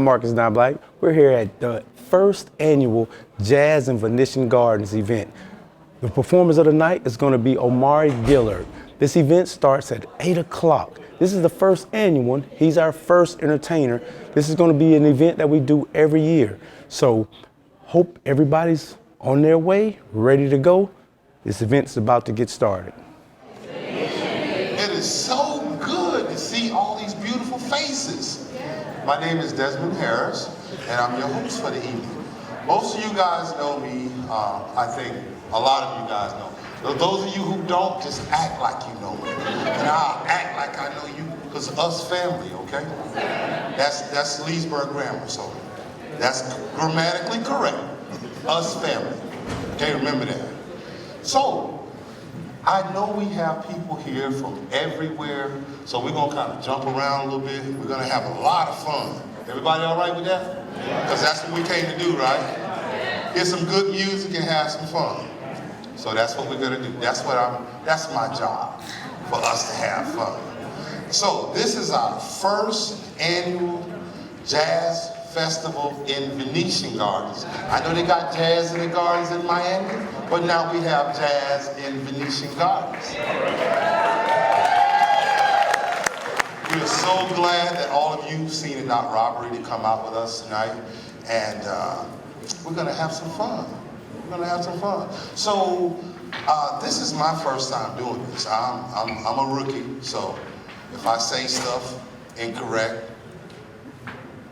I'm Marcus Not Black. We're here at the first annual Jazz in Venetian Gardens event. The performers of the night is going to be Omari Dillard. This event starts at 8 o'clock. This is the first annual one. He's our first entertainer. This is going to be an event that we do every year. So hope everybody's on their way, ready to go. This event's about to get started. It is so good to see all these beautiful faces. My name is Desmond Harris, and I'm your host for the evening. Most of you guys know me. I think a lot of you guys know. Those of you who don't, just act like you know me. And I'll act like I know you, because us family, okay? That's Leesburg grammar, so that's grammatically correct. Us family. Okay, remember that. So, I know we have people here from everywhere, so we're gonna kind of jump around a little bit. We're gonna have a lot of fun. Everybody all right with that? Because that's what we came to do, right? Hear some good music and have some fun. So that's what we're gonna do. That's my job, for us to have fun. So this is our first annual jazz festival in Venetian Gardens. I know they got jazz in the gardens in Miami, but now we have jazz in Venetian Gardens. We're so glad that all of you seen it not robbery to come out with us tonight, and we're gonna have some fun. We're gonna have some fun. So this is my first time doing this. I'm a rookie, so if I say stuff incorrect,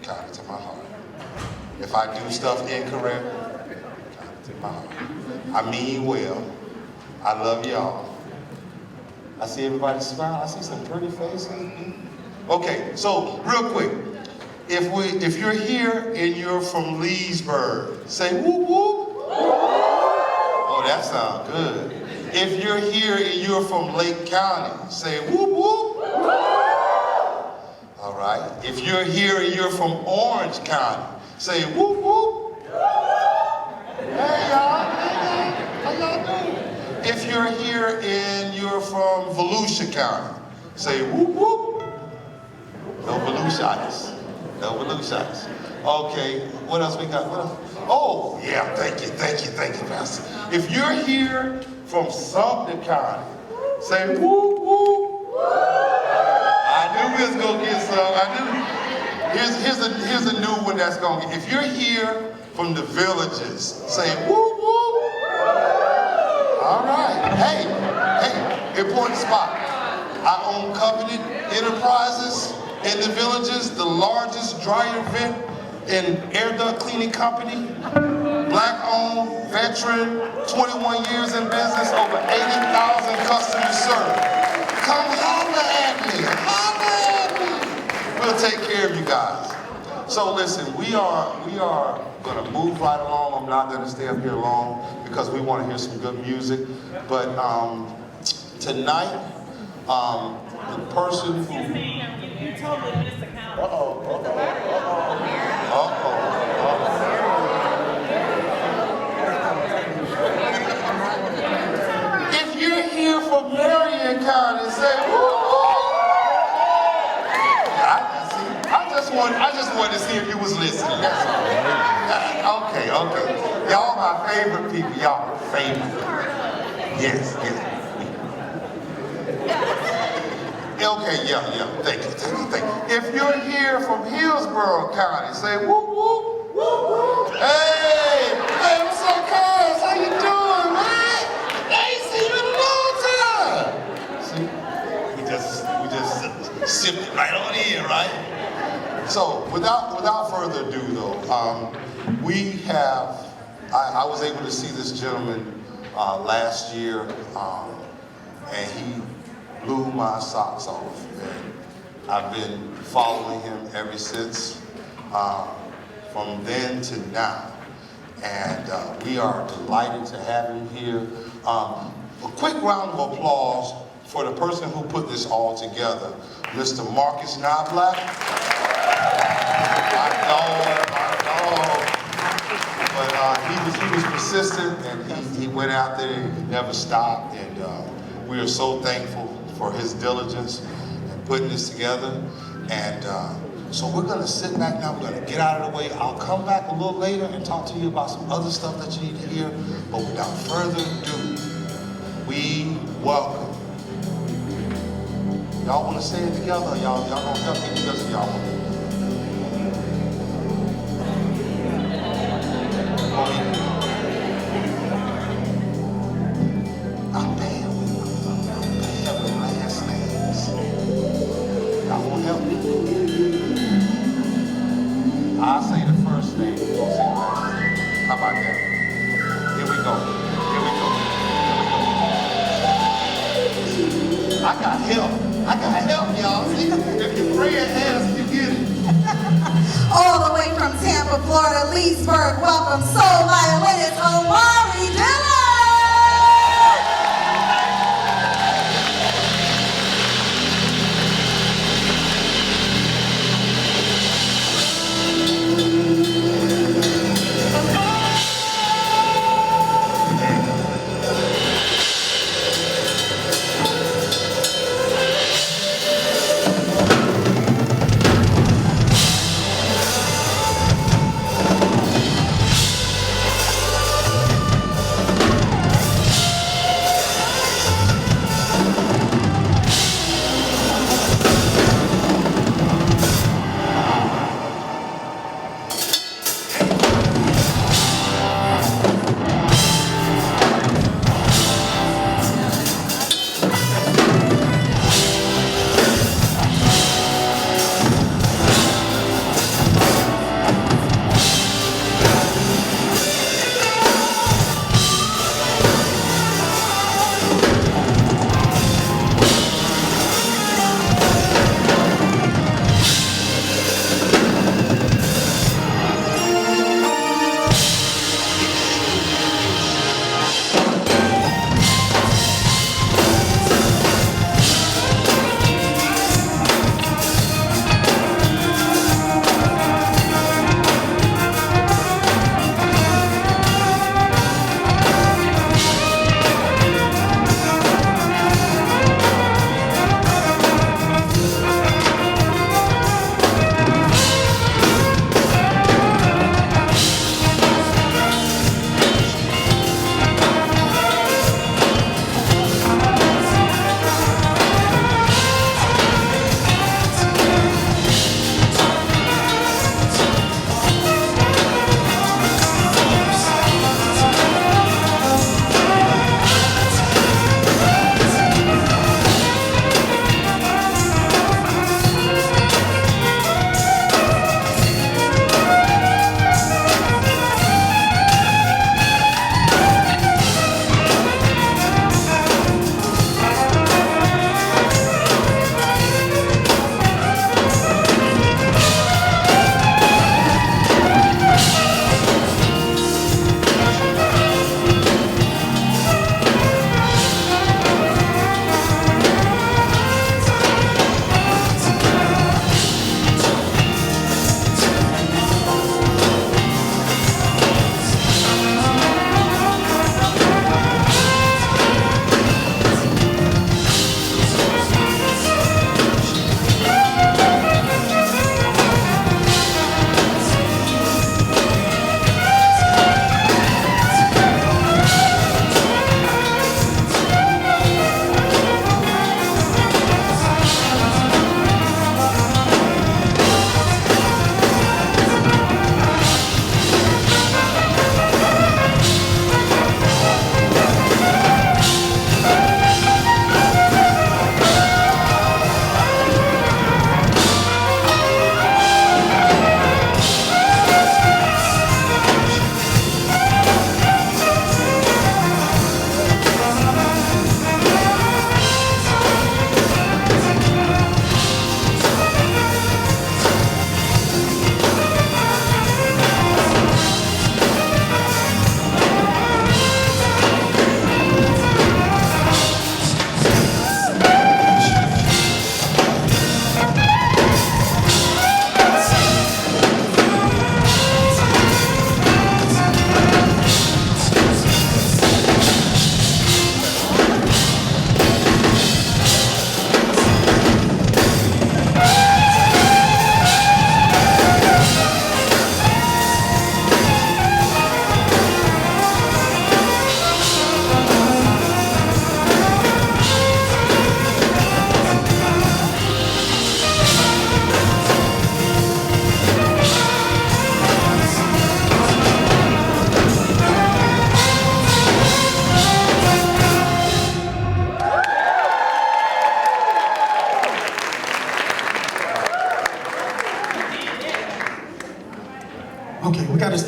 count it to my heart. If I do stuff incorrect, count it to my heart. I mean well. I love y'all. I see everybody smile. I see some pretty faces. Okay, so real quick, if you're here and you're from Leesburg, say whoop whoop. Oh, that sounds good. If you're here and you're from Lake County, say whoop whoop. All right. If you're here and you're from Orange County, say whoop whoop. Hey y'all, how y'all doing? If you're here and you're from Volusia County, say whoop whoop. No Volusitis. No Volusitis. Okay, what else we got? What else? Oh, yeah, thank you, Pastor. If you're here from Sumter County, say whoop whoop. I knew we was gonna get some. Here's a new one that's gonna get. If you're here from the Villages, say whoop whoop. All right. Hey, important spot. I own Covenant Enterprises in the Villages, the largest dryer vent in air duct cleaning company. Black owned, veteran, 21 years in business, over 80,000 customers served. Come holler at me. We'll take care of you guys. So listen, we are gonna move right along. I'm not gonna stay up here long because we want to hear some good music. But tonight, the person who you totally missed the count. If you're here from Marion County, say woo. I just wanted to see if you was listening. Okay. Y'all my favorite people. Y'all my favorite. Yes. Okay, yeah. Thank you. If you're here from Hillsborough County, say whoop whoop. Hey, what's up, cuz? How you doing, man? I ain't seen you in a long time. See, we just sipped it right on in, right? So, without further ado, though, I was able to see this gentleman last year, and he blew my socks off. And I've been following him ever since, from then to now. And we are delighted to have him here. A quick round of applause for the person who put this all together, Mr. Marcus Not Black. My dog. But he was persistent, and he went out there, he never stopped, and we are so thankful for his diligence in putting this together. And So we're gonna sit back now, we're gonna get out of the way. I'll come back a little later and talk to you about some other stuff that you need to hear. But without further ado, we welcome. Y'all wanna say it together or y'all gonna help me because of y'all? I'm bad with last names. Y'all won't help me. I'll say the first name, you gonna say the last name. How about that? Here we go. Here we go. Here we go. I got help. I got help, y'all. See, if you pray and ask, you get it. All the way from Tampa, Florida, Leesburg, welcome soul violinist Omari Dillard.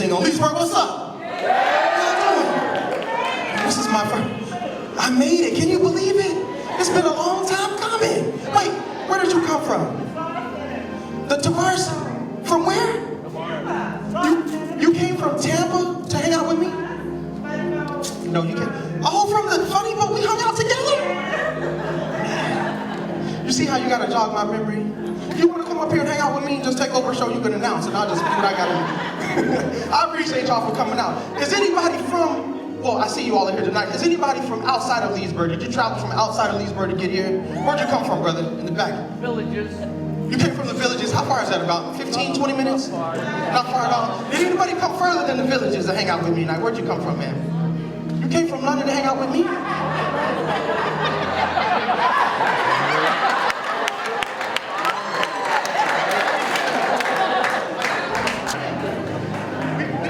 thing on. Leesburg, what's up? How y'all doing? This is my first. I made it. Can you believe it? It's been a long time coming. Wait, where did you come from? The Tavares? From where? You came from Tampa to hang out with me? No, you can't. Oh, from the funny boat, we hung out together? You see how you gotta jog my memory? You wanna come up here and hang out with me and just take over a show you can announce and I'll just do what I gotta do. I appreciate y'all for coming out. Is anybody from, well, I see you all in here tonight. Is anybody from outside of Leesburg? Did you travel from outside of Leesburg to get here? Where'd you come from, brother? In the back? Villages. You came from the villages. How far is that? About 15, 20 minutes? Not far at all. Did anybody come further than the villages to hang out with me tonight? Where'd you come from, man? You came from London to hang out with me? We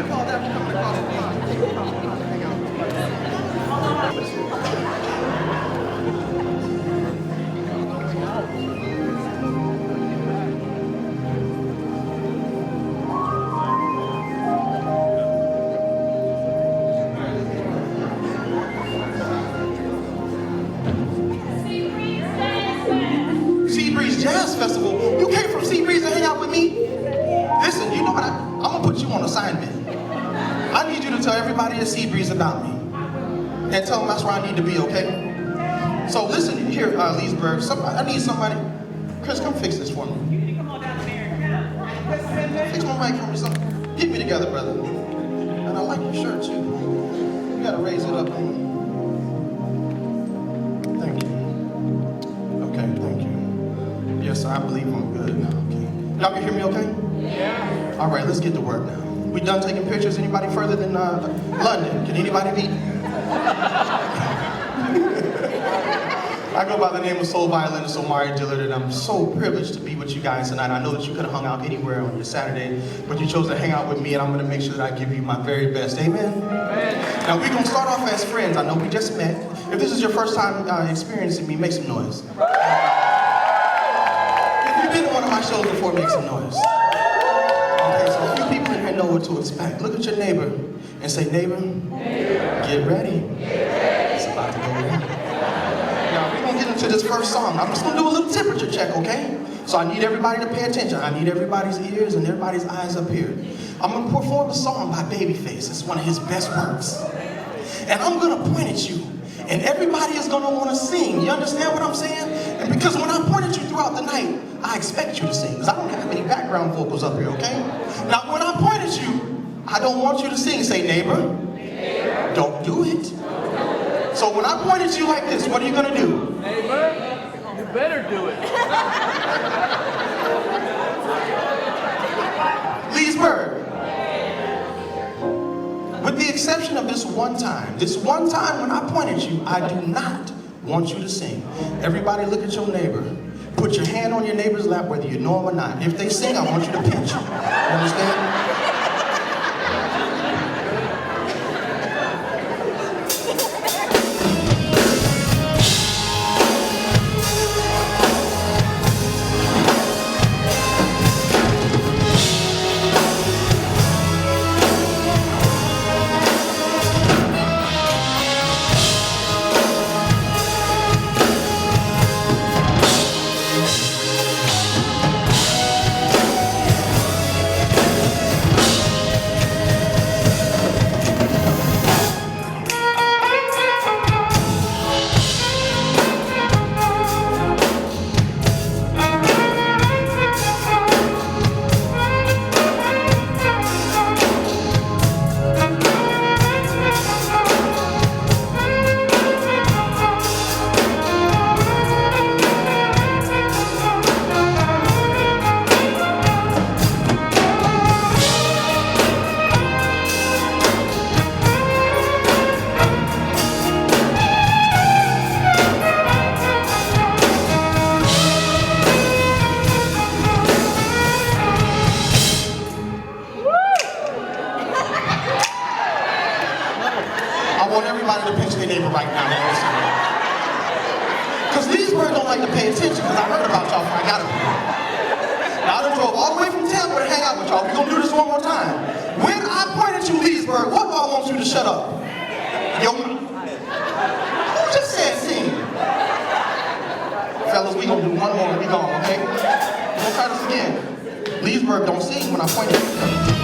call that coming across the line. Hang out. Jazz Festival. You came from Seabreeze to hang out with me? Listen, you know what? I'm gonna put you on assignment. I need you to tell everybody at Seabreeze about me. And tell them that's where I need to be, okay? So listen here, Leesburg. I need somebody. Chris, come fix this for me. You come on down there and Fix my mic for me. Get me together, brother. And I like your shirt, too. You gotta raise it up. Thank you. Okay, thank you. Yes, I believe I'm good. Okay. Y'all can hear me okay? Yeah. All right, let's get to work now. We done taking pictures? Anybody further than London? Can anybody beat? I go by the name of soul violinist Omari Dillard, and I'm so privileged to be with you guys tonight. I know that you could have hung out anywhere on your Saturday, but you chose to hang out with me, and I'm going to make sure that I give you my very best. Amen? Amen. Now, we're going to start off as friends. I know we just met. If this is your first time experiencing me, make some noise. Been to one of my shows before, make some noise. Okay, so a few people in here know what to expect. Look at your neighbor and say, neighbor, get ready. It's about to go down. Now, we're going to get into this first song. I'm just going to do a little temperature check, okay? So I need everybody to pay attention. I need everybody's ears and everybody's eyes up here. I'm going to perform a song by Babyface. It's one of his best works. And I'm going to point at you. And everybody is going to want to sing. You understand what I'm saying? And because when I point at you throughout the night, I expect you to sing. Because I don't have any background vocals up here, okay? Now, when I point at you, I don't want you to sing. Say, neighbor, don't do it. So when I point at you like this, what are you going to do? Neighbor, you better do it. Leesburg. With the exception of this one time when I point at you, I do not want you to sing. Everybody look at your neighbor. Put your hand on your neighbor's lap whether you know them or not. If they sing, I want you to pinch them. You understand? I done drove all the way from Tampa to hang out with y'all. We're gonna do this one more time. When I point at you, Leesburg, what do I want you to shut up? Yo, who just said sing? Fellas, we gonna do one more and we gone, okay? Don't try this again. Leesburg don't sing when I point at you.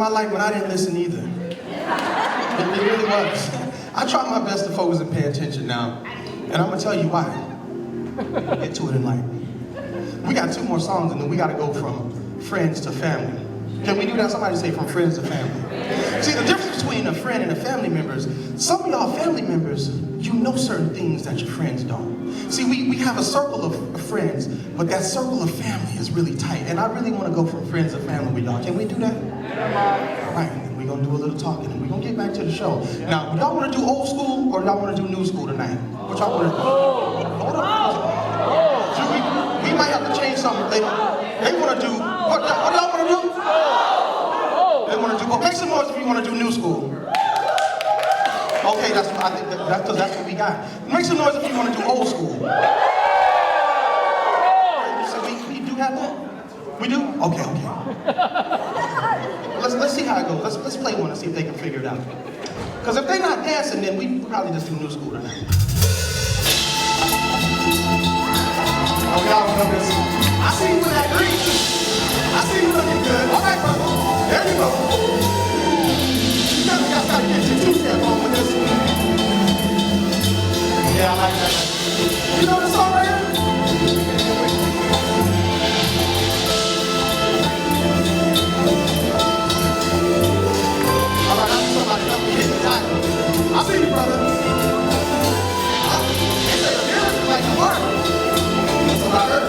my life when I didn't listen either. It really was. I try my best to focus and pay attention now, and I'm gonna tell you why. We'll get to it in light. We got 2 more songs, and then we gotta go from friends to family. Can we do that? Somebody say from friends to family. See, the difference between a friend and a family member is some of y'all family members, you know certain things that your friends don't. See, we have a circle of friends, but that circle of family is really tight. And I really want to go from friends to family with y'all. Can we do that? All right, then we're going to do a little talking and we're going to get back to the show. Now, y'all want to do old school or y'all want to do new school tonight? What y'all want to do? Hold up. We might have to change something later. They want to do, what y'all want to do? They want to do, well, make some noise if you want to do new school. Okay, that's what I think. That's what we got. Make some noise if you want to do old school. So we do have that. We do. Okay. Let's see how it goes. Let's play one and see if they can figure it out. Because if they're not dancing, then we probably just do new school tonight. Okay, I remember this. I see you with that green. I see you looking good. All right, brother. There you go. You gotta start getting your two-step on with this one. Yeah, I like that. You know this song right here? All right, I need somebody to help me hit the title. I see you, brother. They say the lyrics is like the word. That's what I heard.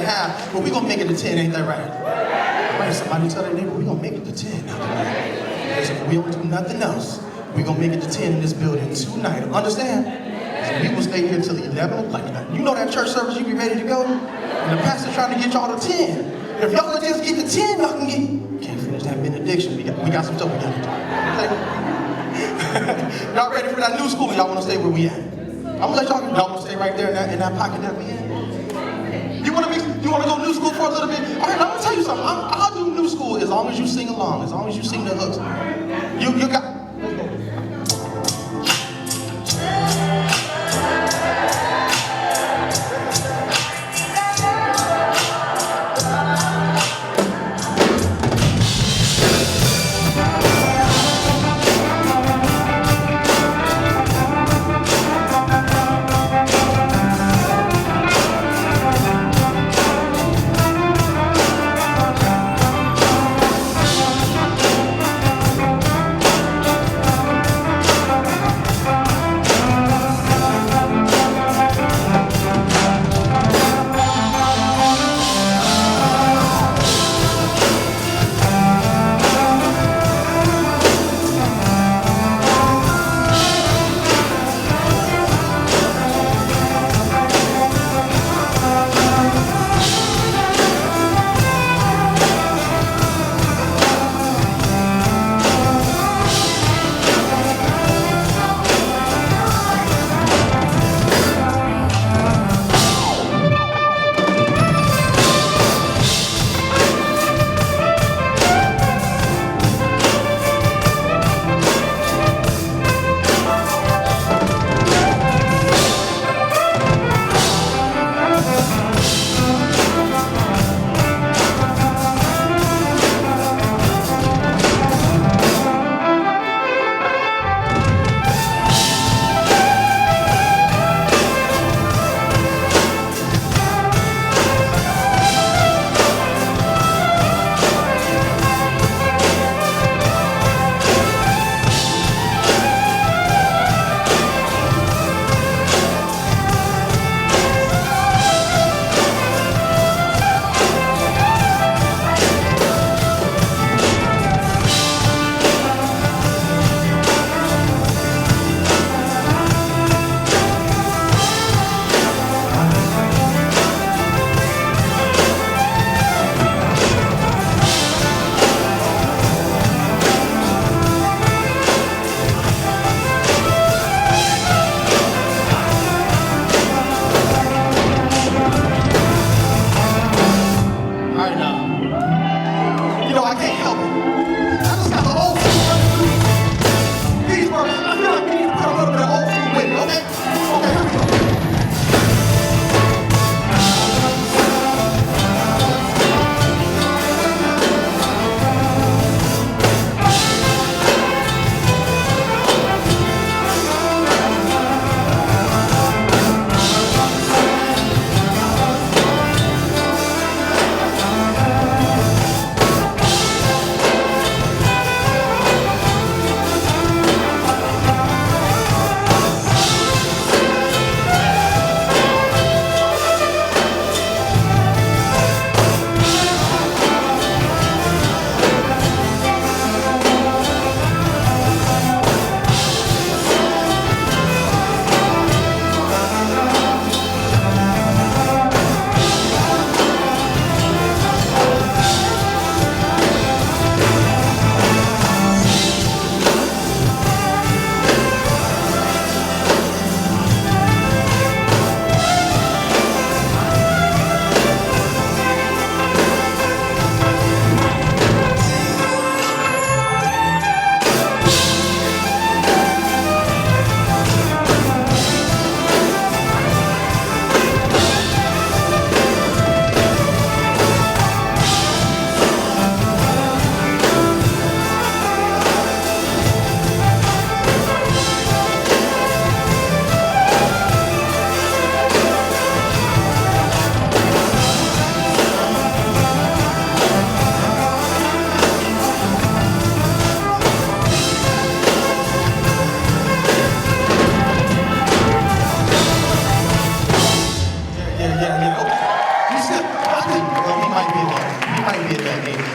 9.5, but we're gonna make it to 10, ain't that right? Right, somebody tell their neighbor, we're gonna make it to 10. Listen, if we don't do nothing else, we're gonna make it to 10 in this building tonight. Understand? So we will stay here till 11, like, you know that church service, you be ready to go? And the pastor trying to get y'all to 10. If y'all could just get to 10, y'all can get, can't finish that benediction. We got some stuff we gotta do. Okay? Y'all ready for that new school? Y'all wanna stay where we at? I'm gonna let y'all wanna stay right there in that pocket that we in. You wanna go new school for a little bit? All right, I'm gonna tell you something. I'll do new school as long as you sing along, as long as you sing the hooks. You got. Let's go.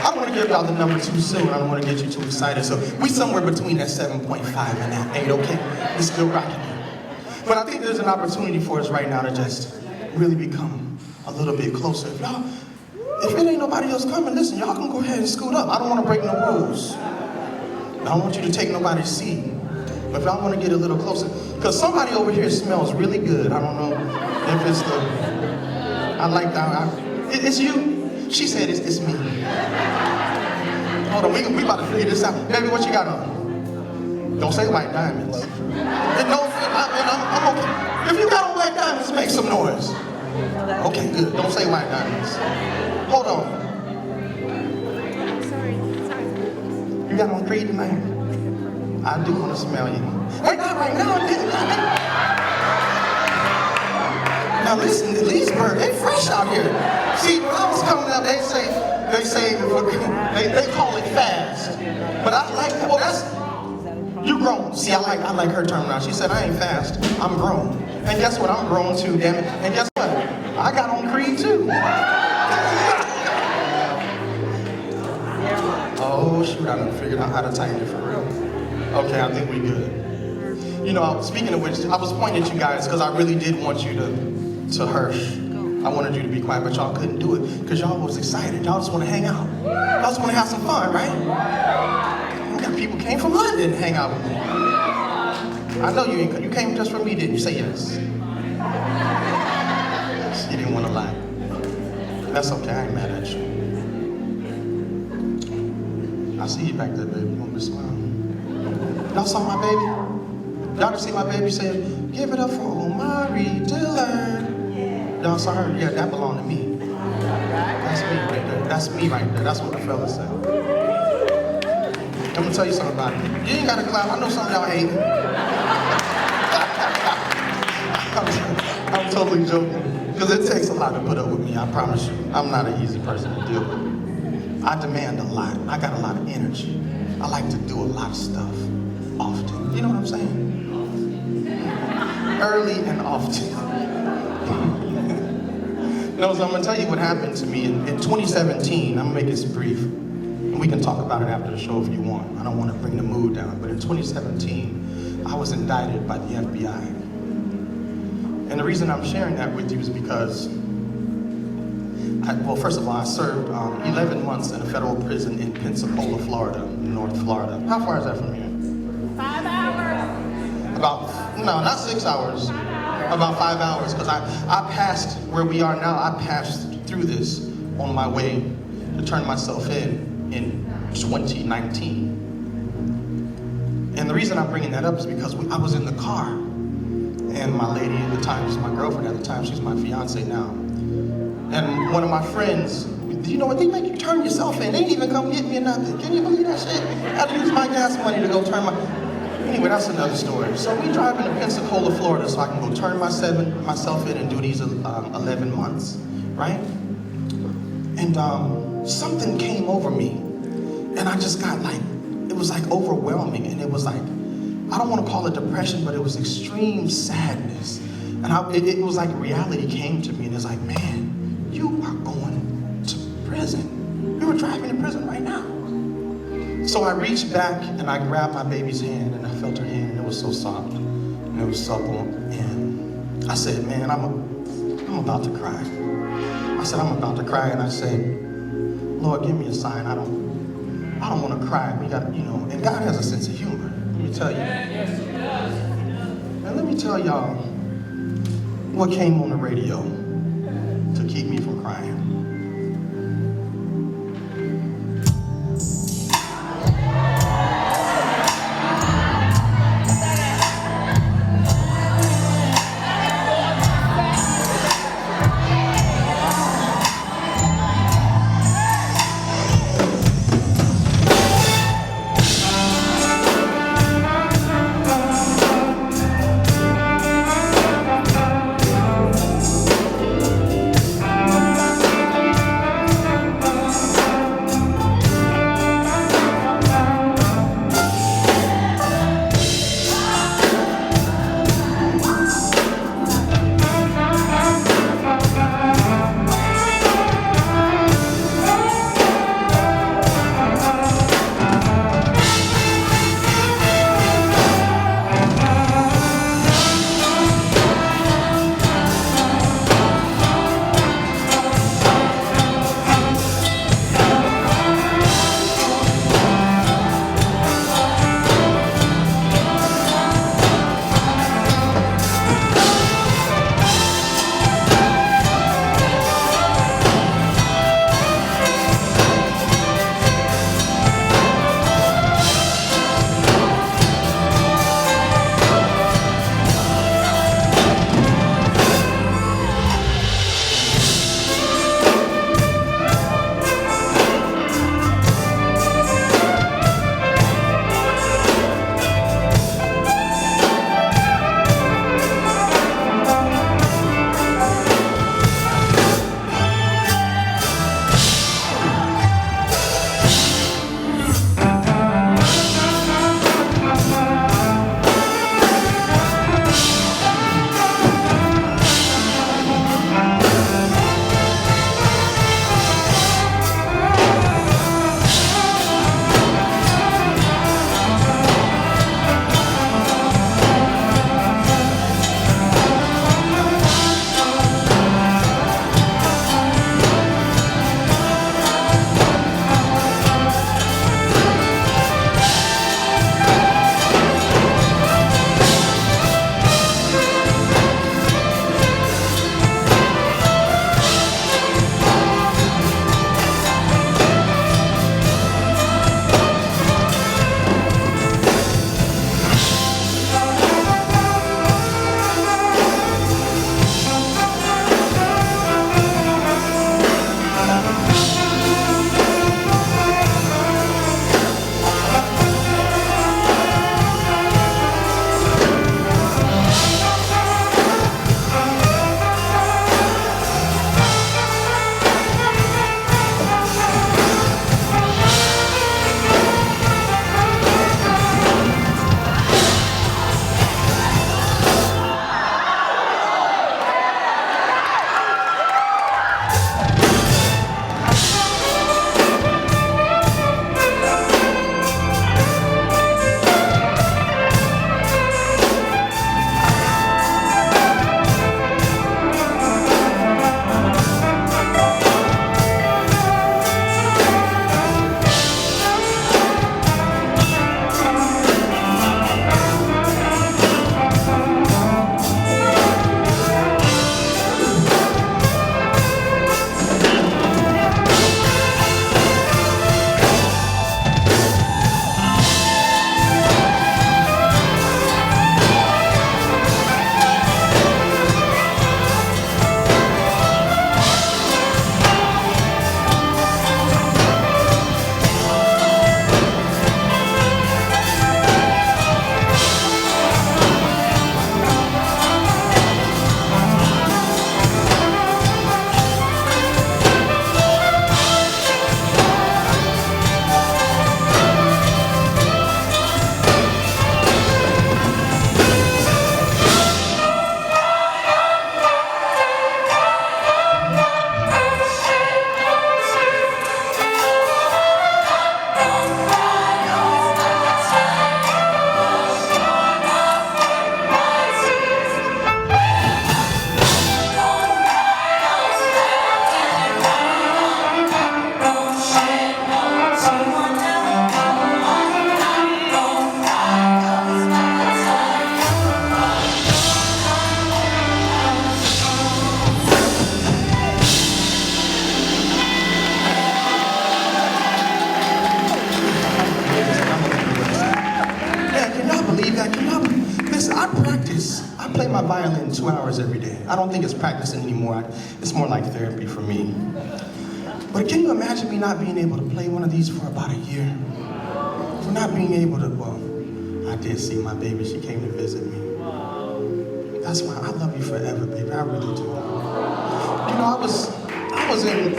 I don't want to give y'all the number too soon. I don't want to get you too excited. So we somewhere between that 7.5 and that 8, okay? It's still rocking. But I think there's an opportunity for us right now to just really become a little bit closer. If it ain't nobody else coming, listen, y'all can go ahead and scoot up. I don't want to break no rules. I don't want you to take nobody's seat. But if y'all want to get a little closer, because somebody over here smells really good. I don't know if it's the, I like that. It's you? She said it's me. Hold on, we about to figure this out. Baby, what you got on? Don't say white diamonds. And no, I'm okay. If you got on white diamonds, make some noise. Okay, good. Don't say white diamonds. Hold on. Sorry. You got on Creed tonight? I do want to smell you. Wait, not right now. Now listen, Leesburg, they fresh out here. See, when I was coming up, they call it fast. But I like that. Well, that's, you grown. See, I like her term now. She said, I ain't fast, I'm grown. And guess what? I'm grown too, damn it. And guess what? I got on Creed too. Oh shoot, I done figured out how to tighten it for real. Okay, I think we good. You know, speaking of which, I was pointing at you guys because I really did want you to hush. I wanted you to be quiet, but y'all couldn't do it because y'all was excited. Y'all just want to hang out. Y'all just want to have some fun, right? We got people came from London to hang out with me. I know you ain't. You came just for me, didn't you? Say yes. You didn't want to lie. That's okay. I ain't mad at you. I see you back there, baby. You want me to smile? Y'all saw my baby? Y'all just see my baby say, give it up for Omari Dillard. Y'all saw her? Yeah, that belonged to me. That's me right there. That's me right there. That's what the fella said. I'm gonna tell you something about it. You ain't gotta clap. I know some of y'all hate. I'm totally joking. Because it takes a lot to put up with me, I promise you. I'm not an easy person to deal with. I demand a lot. I got a lot of energy. I like to do a lot of stuff often. You know what I'm saying? Early and often. So I'm gonna tell you what happened to me in 2017. I'm gonna make this brief, and we can talk about it after the show if you want. I don't want to bring the mood down, but in 2017, I was indicted by the FBI. And the reason I'm sharing that with you is because, well, first of all, I served 11 months in a federal prison in Pensacola, Florida, North Florida. How far is that from here? 5 hours. No, not 6 hours. About 5 hours, because I passed where we are now. I passed through this on my way to turn myself in 2019. And the reason I'm bringing that up is because I was in the car, and my lady at the time, she's my girlfriend at the time, she's my fiance now. And one of my friends, you know what, they make you turn yourself in. They didn't even come get me or nothing. Can you believe that shit? I had to use my gas money to go turn my... Anyway, that's another story. So we drive into Pensacola, Florida, so I can go turn myself in and do these 11 months, right? And something came over me, and I just got like, it was like overwhelming, and it was like, I don't want to call it depression, but it was extreme sadness. And it was like reality came to me, and it's like, man, you are going to prison. You were driving to prison right now. So I reached back and I grabbed my baby's hand and I felt her hand and it was so soft and it was supple, and I said, man, I'm about to cry. I said, I'm about to cry, and I said, Lord, give me a sign. I don't want to cry. We got, you know, and God has a sense of humor. Let me tell you. And let me tell y'all what came on the radio to keep me from crying. I don't think it's practicing anymore. It's more like therapy for me. But can you imagine me not being able to play one of these for about a year? For not being able to, well, I did see my baby. She came to visit me. That's why I love you forever, baby. I really do. You know, I was in...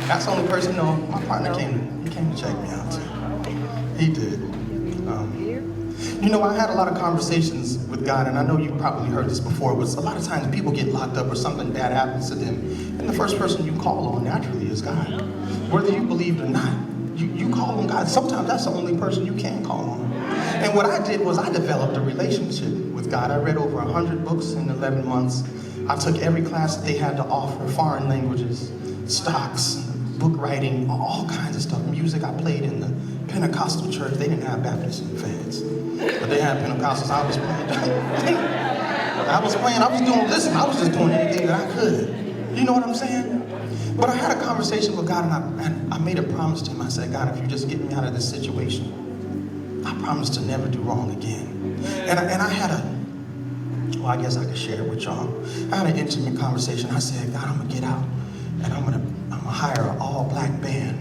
That's the only person, no, my partner came to check me out too. He did. You know, I had a lot of conversations with God, and I know you probably heard this before, but a lot of times people get locked up or something bad happens to them, and the first person you call on naturally is God. Whether you believe it or not, you call on God. Sometimes that's the only person you can call on. And what I did was I developed a relationship with God. I read over 100 books in 11 months. I took every class that they had to offer, foreign languages, stocks, book writing, all kinds of stuff. Music, I played in the Pentecostal church. They didn't have Baptists and fans, but they had Pentecostals. I was playing. I was just doing anything that I could. You know what I'm saying? But I had a conversation with God, and I made a promise to him. I said, God, if you just get me out of this situation, I promise to never do wrong again. And I had well, I guess I could share it with y'all. I had an intimate conversation. I said, God, I'm gonna get out, and I'm gonna hire an all-black band.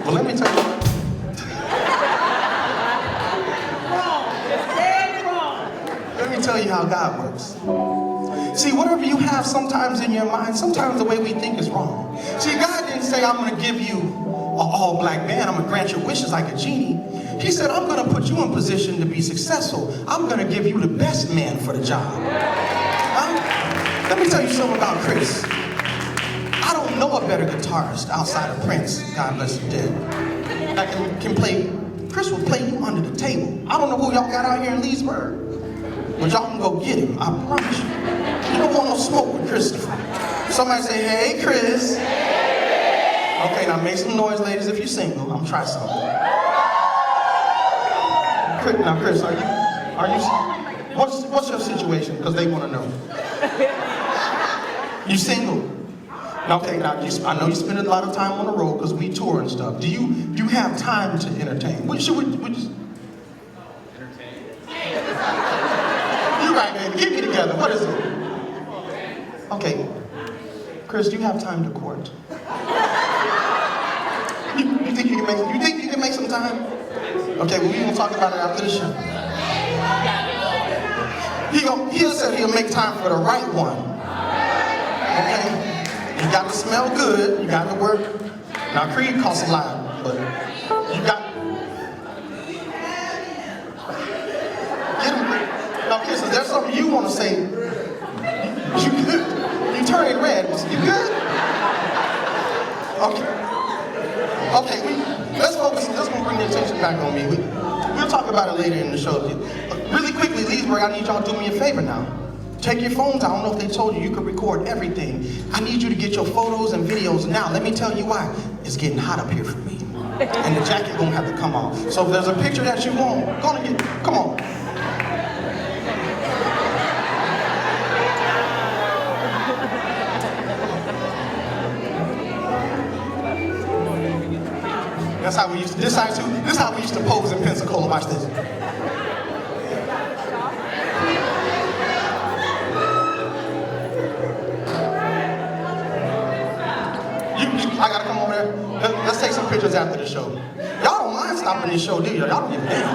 Well, let me tell you. Let me tell you how God works. See, whatever you have sometimes in your mind, sometimes the way we think is wrong. See, God didn't say, I'm going to give you an all-black band. I'm going to grant your wishes like a genie. He said, I'm going to put you in position to be successful. I'm going to give you the best man for the job. Let me tell you something about Chris. I don't know a better guitarist outside of Prince, God bless him dead, that can play. Chris will play you under the table. I don't know who y'all got out here in Leesburg, but y'all can go get him, I promise you. You don't want no smoke with Christopher. Somebody say, hey, Chris. Okay, now make some noise, ladies, if you're single. I'm trying something. Now, Chris, are you? What's your situation? Because they want to know. You single? Okay, now I know you spend a lot of time on the road because we tour and stuff. Do you have time to entertain? What should we just entertain? You're right, baby. Get me together. What is it? Okay, Chris, do you have time to court? You think you can make some time? Okay, well, we're gonna talk about it after the show. He'll say he'll make time for the right one. Okay? You gotta smell good, you gotta work. Now, Creed costs a lot, but you got... Get him, Creed. Now, kids, is there something you wanna say? You good? You turning red. You good? Okay. Okay, let's focus. Let's bring the attention back on me. We'll talk about it later in the show. Really quickly, Leesburg, I need y'all to do me a favor now. Take your phones. I don't know if they told you could record everything. I need you to get your photos and videos now. Let me tell you why. It's getting hot up here for me. And the jacket gonna have to come off. So if there's a picture that you want, come on. That's how we used to, this is how we used to pose in Pensacola. Watch this. I gotta come over there. Let's take some pictures after the show. Y'all don't mind stopping this show, do you? Y'all don't give a damn.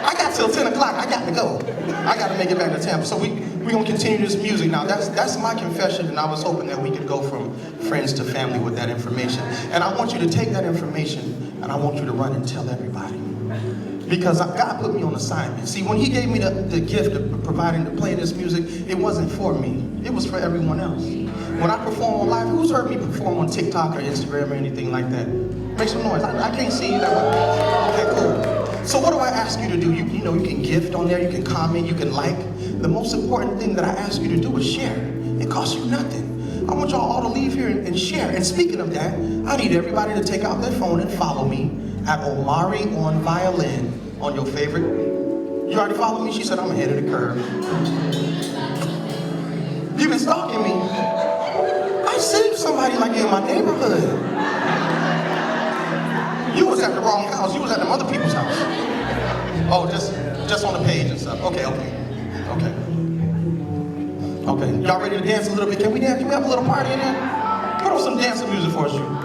I got till 10 o'clock. I got to go. I got to make it back to Tampa. So we gonna continue this music now. That's my confession, and I was hoping that we could go from friends to family with that information. And I want you to take that information, and I want you to run and tell everybody. Because God put me on assignment. See, when he gave me the gift of providing to play this music, it wasn't for me. It was for everyone else. When I perform on live, who's heard me perform on TikTok or Instagram or anything like that? Make some noise. I can't see you that way. Okay, cool. So what do I ask you to do? You know, you can gift on there, you can comment, you can like. The most important thing that I ask you to do is share. It costs you nothing. I want y'all all to leave here and share. And speaking of that, I need everybody to take out their phone and follow me at Omari on Violin on your favorite. You already follow me? She said I'm ahead of the curve. You've been stalking me. I I seen somebody like you in my neighborhood. You was at the wrong house. You was at them other people's house. Oh, just on the page and stuff. Okay. Y'all ready to dance a little bit? Can we dance? Can we have a little party in there? Put on some dancing music for us, you.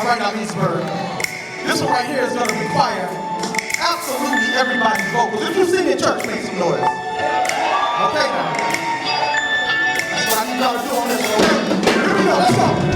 right now, Leesburg. This one right here is going to require absolutely everybody's vocals. If you sing in church, make some noise. Okay, now. That's what I need y'all to do on this one, okay? Here we go, let's go.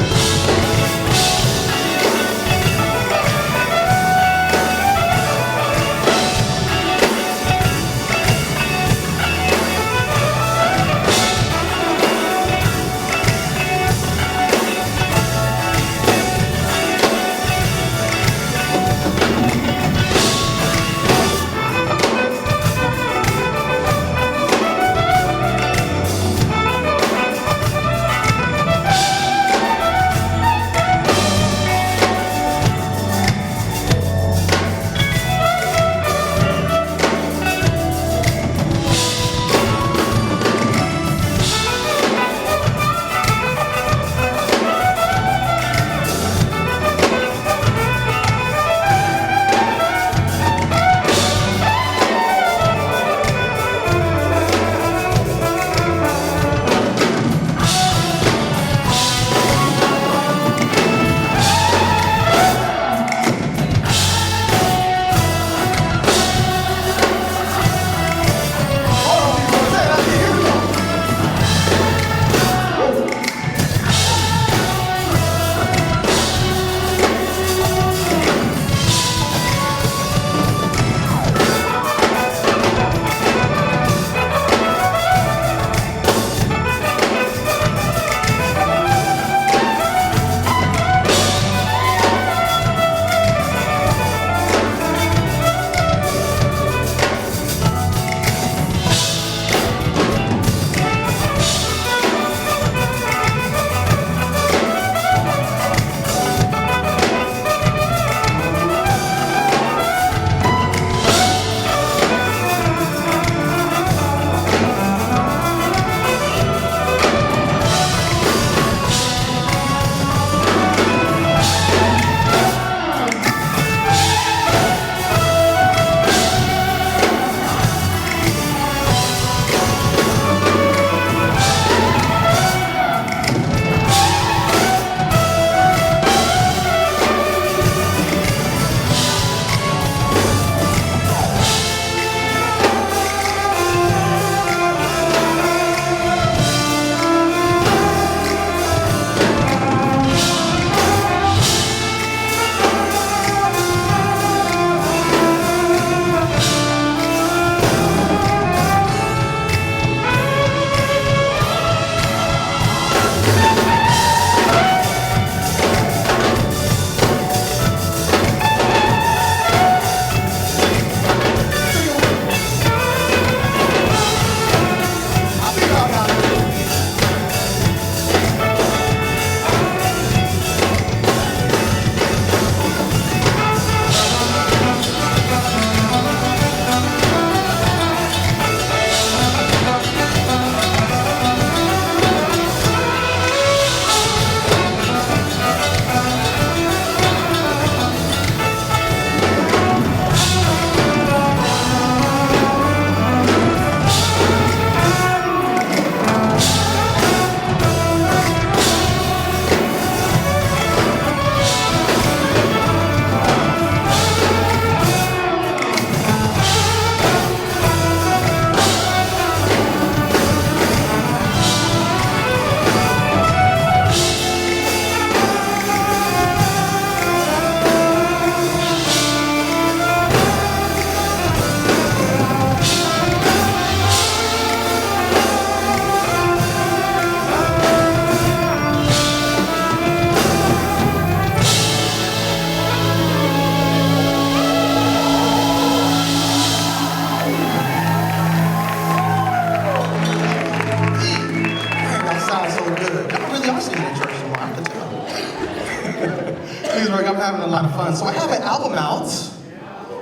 having a lot of fun. So I have an album out.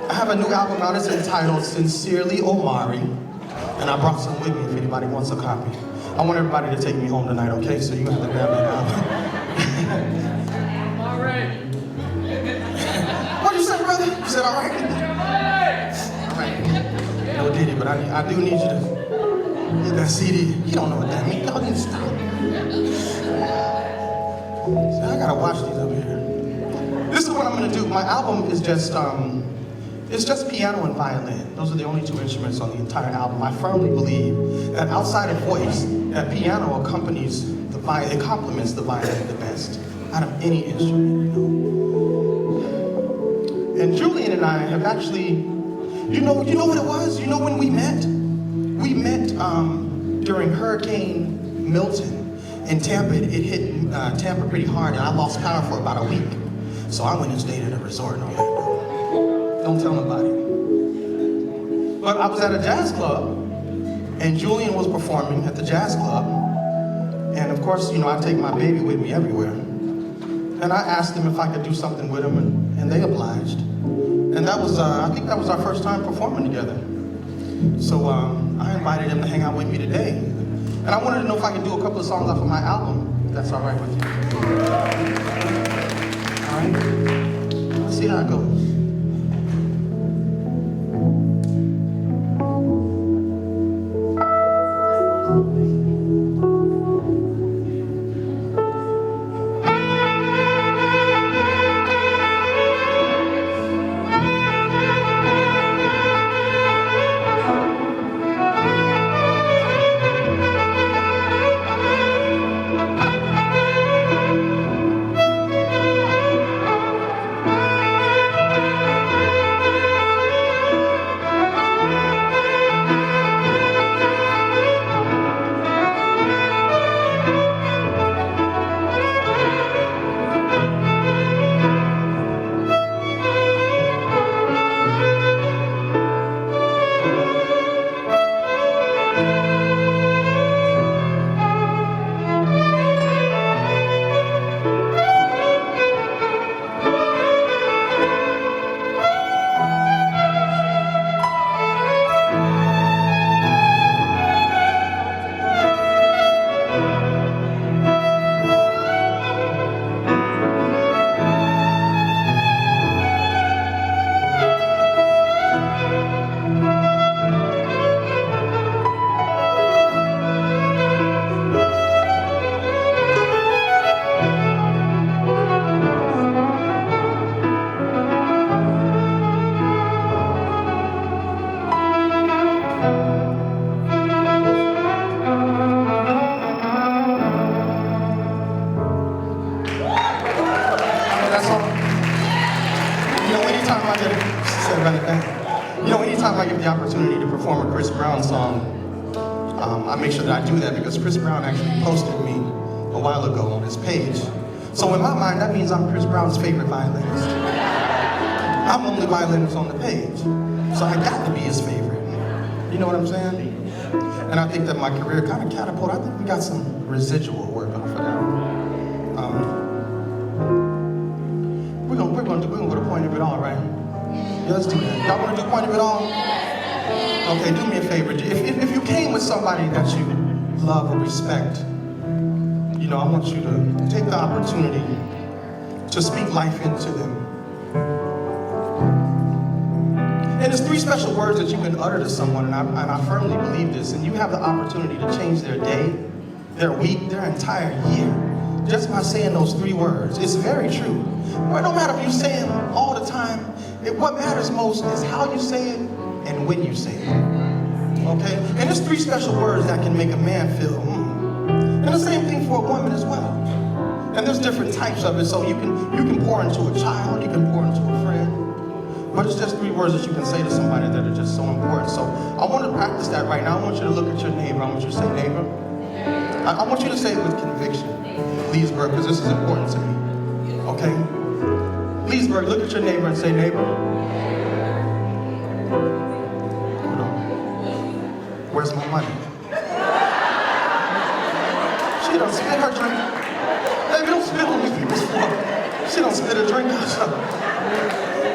I have a new album out. It's entitled Sincerely Omari. And I brought some with me if anybody wants a copy. I want everybody to take me home tonight, okay? So you have to grab that album. All right. What'd you say, brother? You said all right? All right. No Diddy, but I do need you to get that CD. You don't know what that means. Y'all need to stop. See, I gotta watch these up here. This is what I'm gonna do. My album is just, it's just piano and violin. Those are the only two instruments on the entire album. I firmly believe that outside of voice, that piano accompanies the violin, it complements the violin the best out of any instrument, you know. And Julian and I have actually, you know what it was? You know when we met? We met during Hurricane Milton in Tampa. It hit Tampa pretty hard, and I lost power for about a week. So I went and stayed at a resort in Orlando. Don't tell nobody. But I was at a jazz club, and Julian was performing at the jazz club. And of course, you know, I take my baby with me everywhere. And I asked them if I could do something with them, and they obliged. And that was, I think that was our first time performing together. So I invited him to hang out with me today. And I wanted to know if I could do a couple of songs off of my album, if that's all right with you. All right? Let's see how it goes. Anytime I get the opportunity to perform a Chris Brown song, I make sure that I do that because Chris Brown actually posted me a while ago on his page. So in my mind, that means I'm Chris Brown's favorite violinist. I'm the only violinist on the page, so I got to be his favorite. You know what I'm saying? And I think that my career kind of catapulted. I think we got some residual work off of that. We're gonna go to Point of It All, right? Yeah, let's do that. Y'all want to do Point of It All? Okay, do me a favor. If you came with somebody that you love or respect, you know, I want you to take the opportunity to speak life into them. And there's 3 special words that you can utter to someone, and I firmly believe this, and you have the opportunity to change their day, their week, their entire year, just by saying those 3 words. It's very true. Well, it don't matter if you say them all the time. What matters most is how you say it and when you say it. Okay? And there's 3 special words that can make a man feel, And the same thing for a woman as well. And there's different types of it, so you can pour into a child, you can pour into a friend. But it's just 3 words that you can say to somebody that are just so important. So I want to practice that right now. I want you to look at your neighbor. I want you to say, neighbor. I want you to say it with conviction. Leesburg, because this is important to me. Okay? Leesburg, look at your neighbor and say, neighbor. Hold on. Where's my money? She done spit her drink. Baby, don't spit on these people's floor. She don't spit a drink out.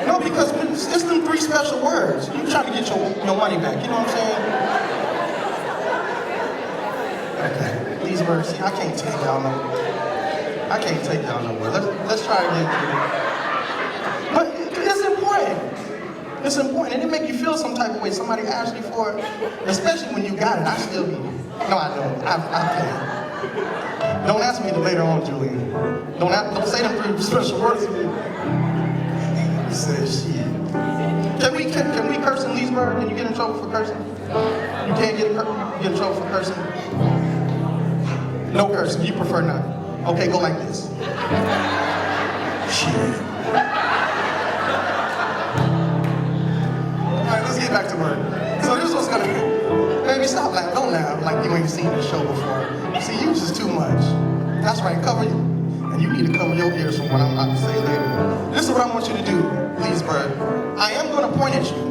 No, because it's them 3 special words. You trying to get your money back, you know what I'm saying? Okay, Leesburg, see, I can't take y'all nowhere. I can't take y'all nowhere. Let's try again. But it's important. It's important, and it make you feel some type of way. Somebody asks you for it, especially when you got it. I still be. No, I don't. I can't. Don't ask me later on, Julian. Don't say them 3 special words to me. He said, shit. Can we curse in Leesburg? Can you get in trouble for cursing? You can't get in trouble for cursing? No cursing. You prefer not? Okay, go like this. Shit. All right, let's get back to work. So this was gonna be. Baby, stop laughing. Don't laugh like you ain't seen this show before. See, you just too much. That's right, cover you. And you need to cover your ears from what I'm about to say later. This is what I want you to do, Leesburg. I am going to point at you.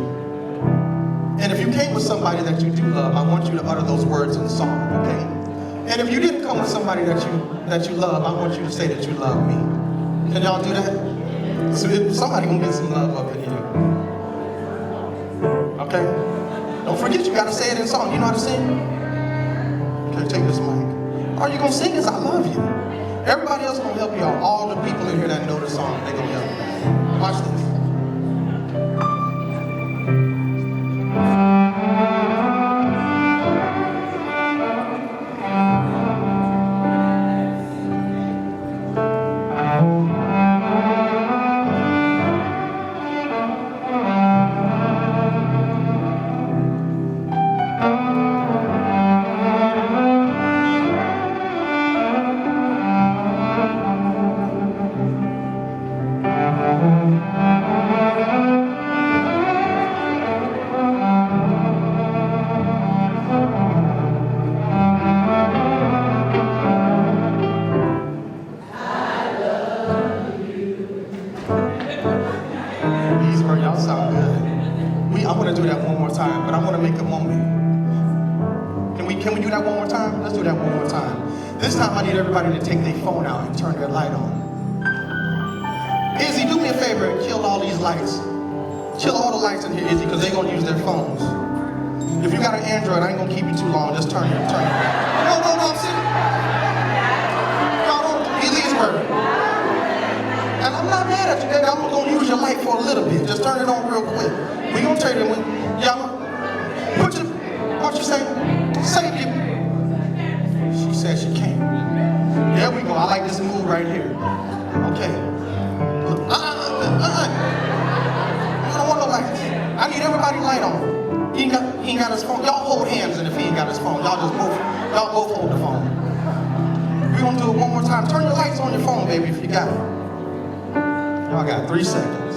And if you came with somebody that you do love, I want you to utter those words in song, okay? And if you didn't come with somebody that you love, I want you to say that you love me. Can y'all do that? So somebody gonna get some love up in here. Okay? Don't forget, you gotta say it in song. You know how to sing? Okay, take this mic. All you gonna sing is I love you. Everybody else gonna help you out. All the people in here that know the song, they gonna help you. Watch this. Y'all sound good. I want to do that one more time, but I want to make a moment. Can we do that one more time? Let's do that one more time. This time I need everybody to take their phone out and turn their light on. Izzy, do me a favor and kill all these lights. Kill all the lights in here, Izzy, because they're going to use their phones. If you got an Android, I ain't going to keep you too long. Just turn it. No, I'm serious. Y'all don't be Leesburg. And I'm not mad at you, baby. I'm gonna use your light for a little bit. Just turn it on real quick. We gonna turn it on. Y'all, what you say? Say it. She said she can't. There we go. I like this move right here. Okay. I don't want no lights. I need everybody light on. He ain't got his phone. Y'all hold hands, and if he ain't got his phone, y'all both hold the phone. We gonna do it one more time. Turn your lights on your phone, baby, if you got it. Y'all got 3 seconds.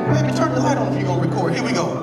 Baby, turn the light on if you're gonna record. Here we go.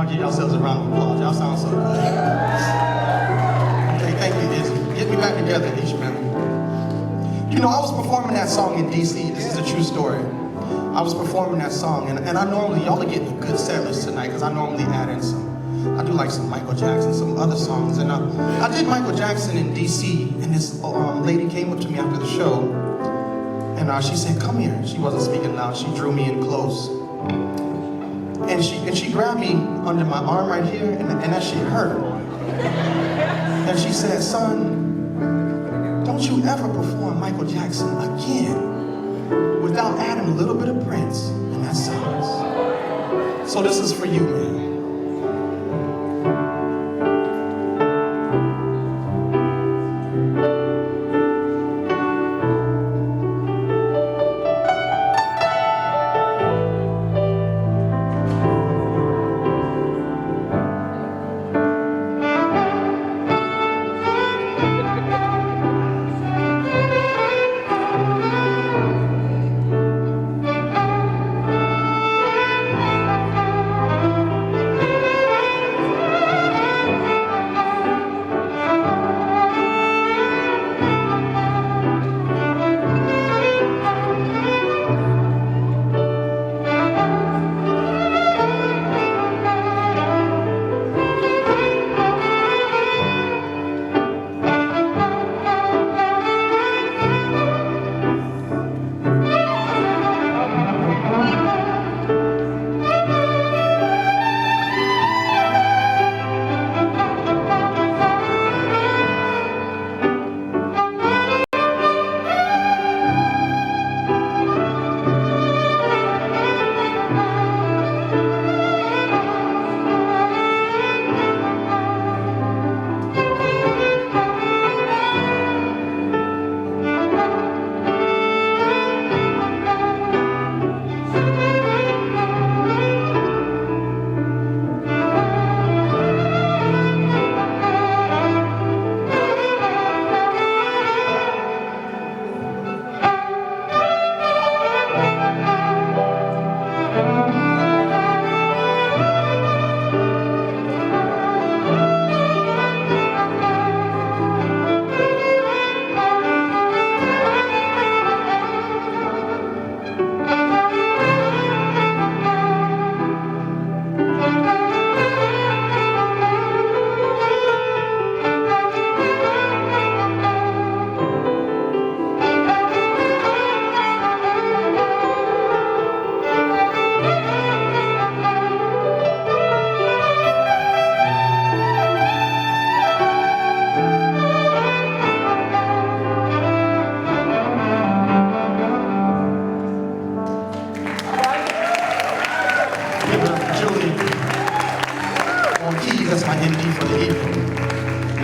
Give yourselves a round of applause. Y'all sound so good. Okay, thank you, Izzy. Get me back together, Ishmael. You know, I was performing that song in D.C. This is a true story. I was performing that song, and I normally, y'all are getting a good set list tonight, because I normally add in I do like some Michael Jackson, some other songs, and I did Michael Jackson in D.C., and this lady came up to me after the show, and she said, come here. She wasn't speaking loud. She drew me in close. And she grabbed me under my arm right here, and that shit hurt. And she said, son, don't you ever perform Michael Jackson again without adding a little bit of Prince in that songs. So this is for you, man.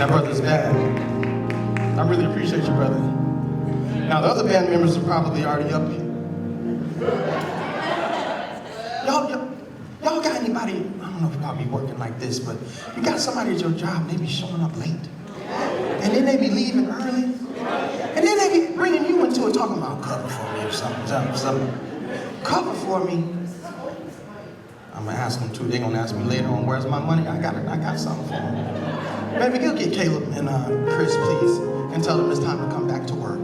that brother's bad. I really appreciate you, brother. Now, the other band members are probably already up here. Y'all got anybody, I don't know if y'all be working like this, but you got somebody at your job, they be showing up late. And then they be leaving early. And then they be bringing you into it, talking about cover for me or something. Cover for me. I'm gonna ask them too. They're gonna ask me later on, where's my money? I got something for them. Maybe go get Caleb and Chris, please, and tell them it's time to come back to work.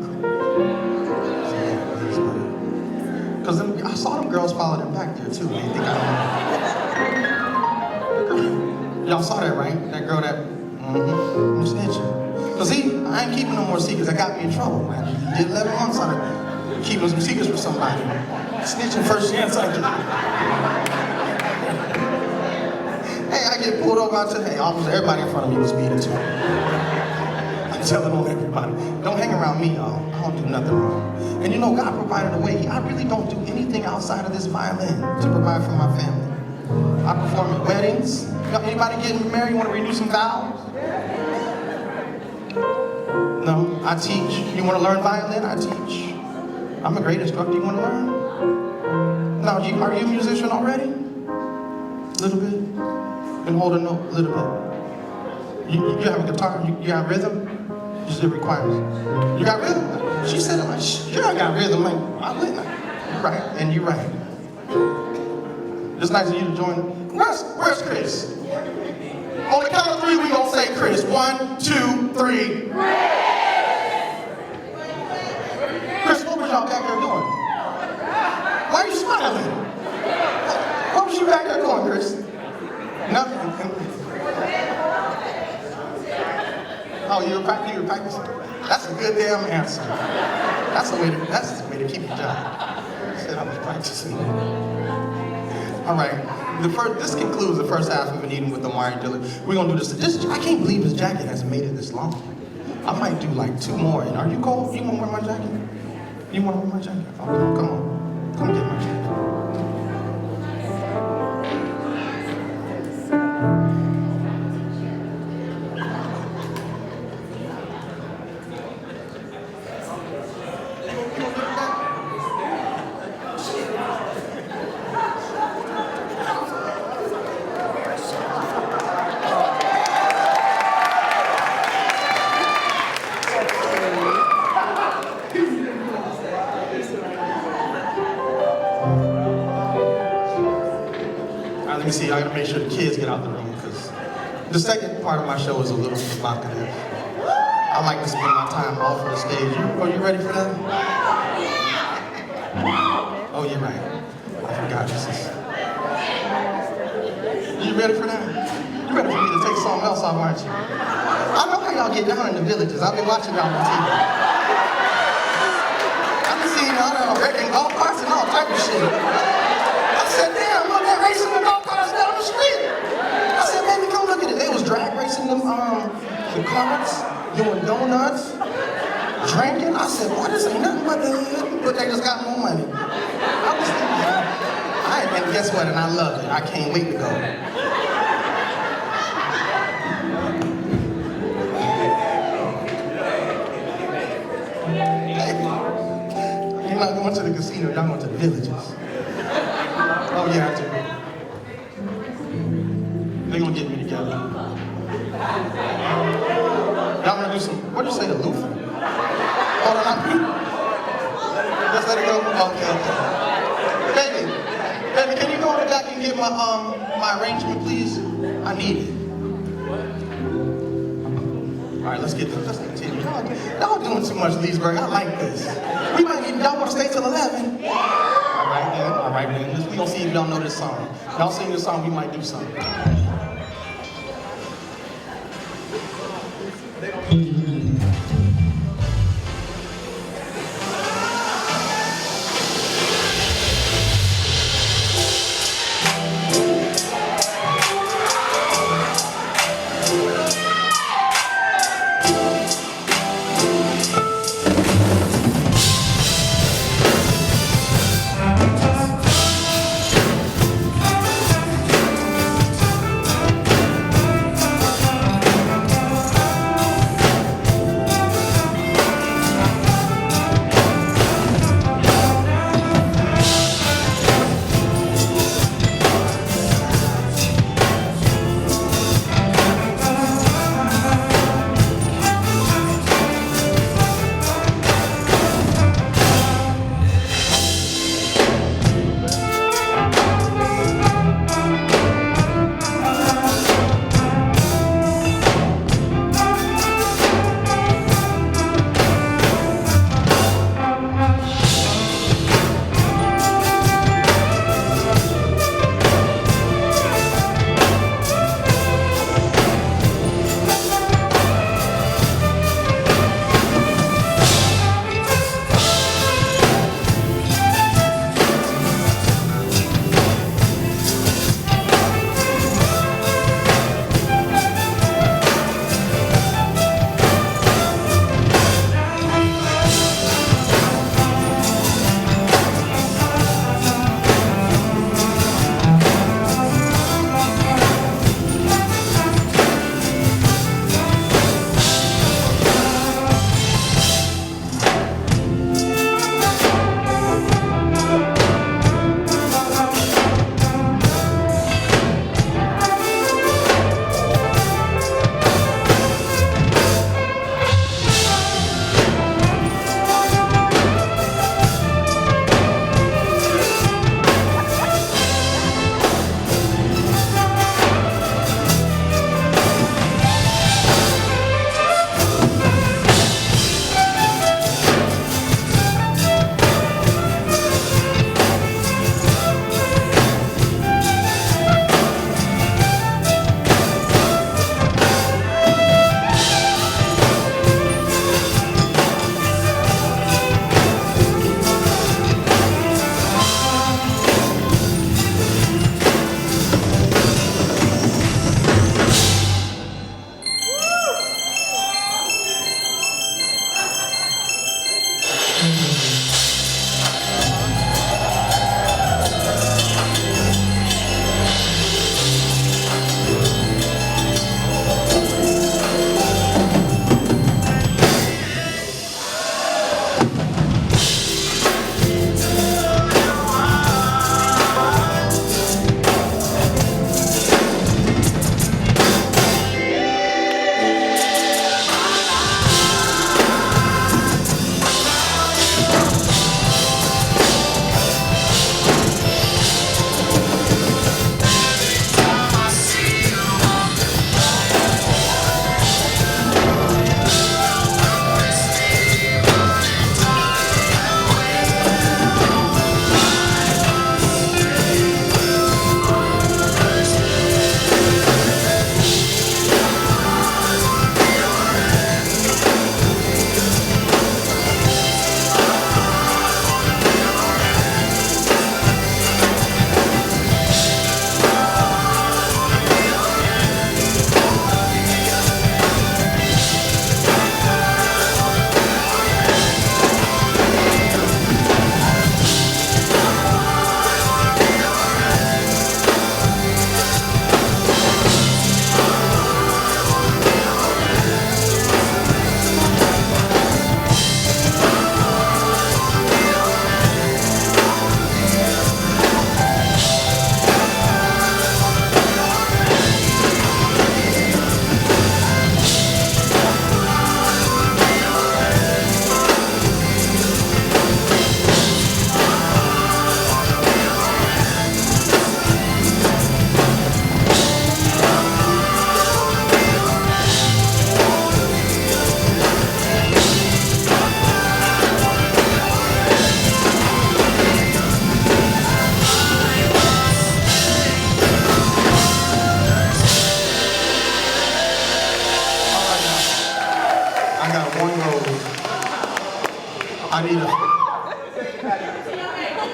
Because I saw them girls follow them back there too. They think y'all saw that, right? That girl that, I'm snitching. Because I ain't keeping no more secrets. That got me in trouble, man. Did 11 months on it, keeping some secrets for somebody. Snitching first chance I get. Hey, I get pulled over out today. Almost everybody in front of me was speeding too. I'm telling on everybody. Don't hang around me, y'all. I don't do nothing wrong. And you know, God provided a way. I really don't do anything outside of this violin to provide for my family. I perform at weddings. Anybody getting married, want to renew some vows? No, I teach. You want to learn violin? I teach. I'm a great instructor. You want to learn? Now, are you a musician already? A little bit? And hold a note a little bit. You have a guitar? You got rhythm? Just it requires. You got rhythm? She said, like, sure I got rhythm. Like, I wouldn't. You're right, and you're right. It's nice of you to join. Where's Chris? On the count of 3, we gonna say Chris. 1, 2, 3. Chris, what was y'all back there doing? Why are you smiling? What was you back there doing, Chris? Nothing. Oh, you were practicing? That's a good damn answer. That's the way to keep your job. I said I was practicing. All right. This concludes the first half of an evening with Omari Dillard. We're gonna do this. I can't believe his jacket has made it this long. I might do like 2 more. And are you cold? You wanna wear my jacket? You wanna wear my jacket? Oh, come on. Come get my jacket. Let me see, I gotta make sure the kids get out the room because the second part of my show is a little provocative. I like to spend my time off of the stage. Are you ready for that? Oh, you're right. I forgot this is. You ready for that? You ready for me to take something else off, aren't you? I know how y'all get down in the villages. I've been watching y'all on TV. I've been seeing y'all wrecking golf carts and all type of shit. I said, damn, look, they're racing the golf carts down the street. I said, baby, come look at it. They was drag racing them, the carts, doing donuts, drinking. I said, boy, this ain't nothing but the hood, but they just got more money. I was thinking, and guess what? And I love it. I can't wait to go. Hey, you're not going to the casino, y'all going to the villages. Oh yeah, I do. They're gonna get me together. Y'all wanna do some, what'd you say, the loofah? Hold on, just let it go? Okay. Baby, can you go in the back and get my arrangement, please? I need it. All right, let's continue. Y'all doing too much, Leesburg. I like this. We might need, y'all wanna stay till 11? All right, then. We gonna see if y'all know this song. Y'all sing this song, we might do something.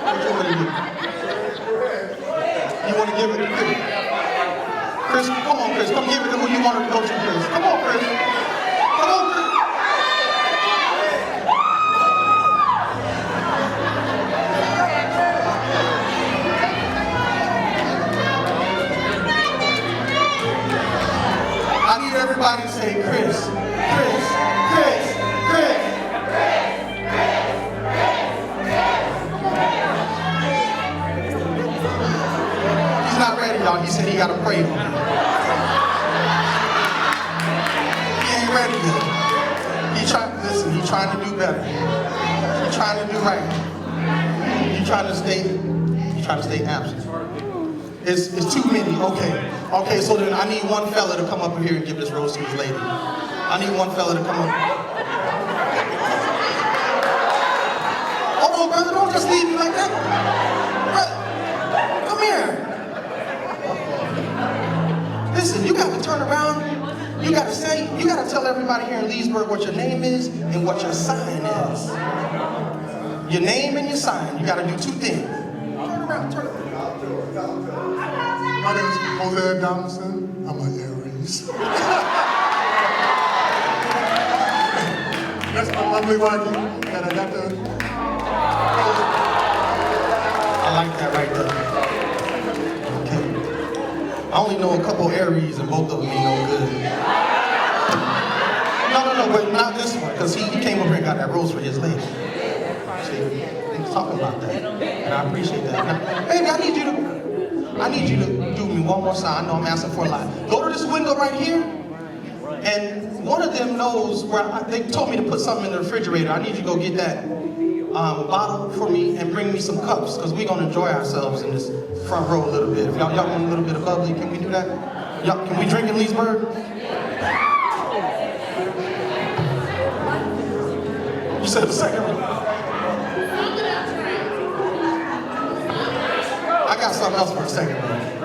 What you want to do? You want to give it to Chris? Chris, come on, Chris. Come give it to who you want to go to, Chris. Come on, Chris. Come on, Chris. I need everybody to say Chris, Chris, Chris, Chris. He's not ready, y'all. He said he got to pray on it. He ain't ready yet. He's trying to do better. He's trying to do right. He's trying to stay absent. It's too many. Okay, so then I need one fella to come up here and give this rose to his lady. I need one fella to come up. Hold on, brother, don't just leave me like that. Brother, come here. Listen, you got to turn around. You got to tell everybody here in Leesburg what your name is and what your sign is. Your name and your sign. You got to do two things. Turn around. My name is Jose Donaldson. I'm an Aries. That's my lovely wife that I got to. I like that right there. Okay. I only know a couple Aries and both of them ain't no good. No, but not this one, because he came over and got that rose for his lady. See, he's talking about that, and I appreciate that. Now, baby, I need you to do me one more sign. I know I'm asking for a lot. Go to this window right here, and one of them knows where they told me to put something in the refrigerator. I need you to go get that bottle for me and bring me some cups, because we're gonna enjoy ourselves in this front row a little bit. If y'all want a little bit of bubbly, can we do that? Y'all, can we drink in Leesburg? You said the second one. I got something else for a second one.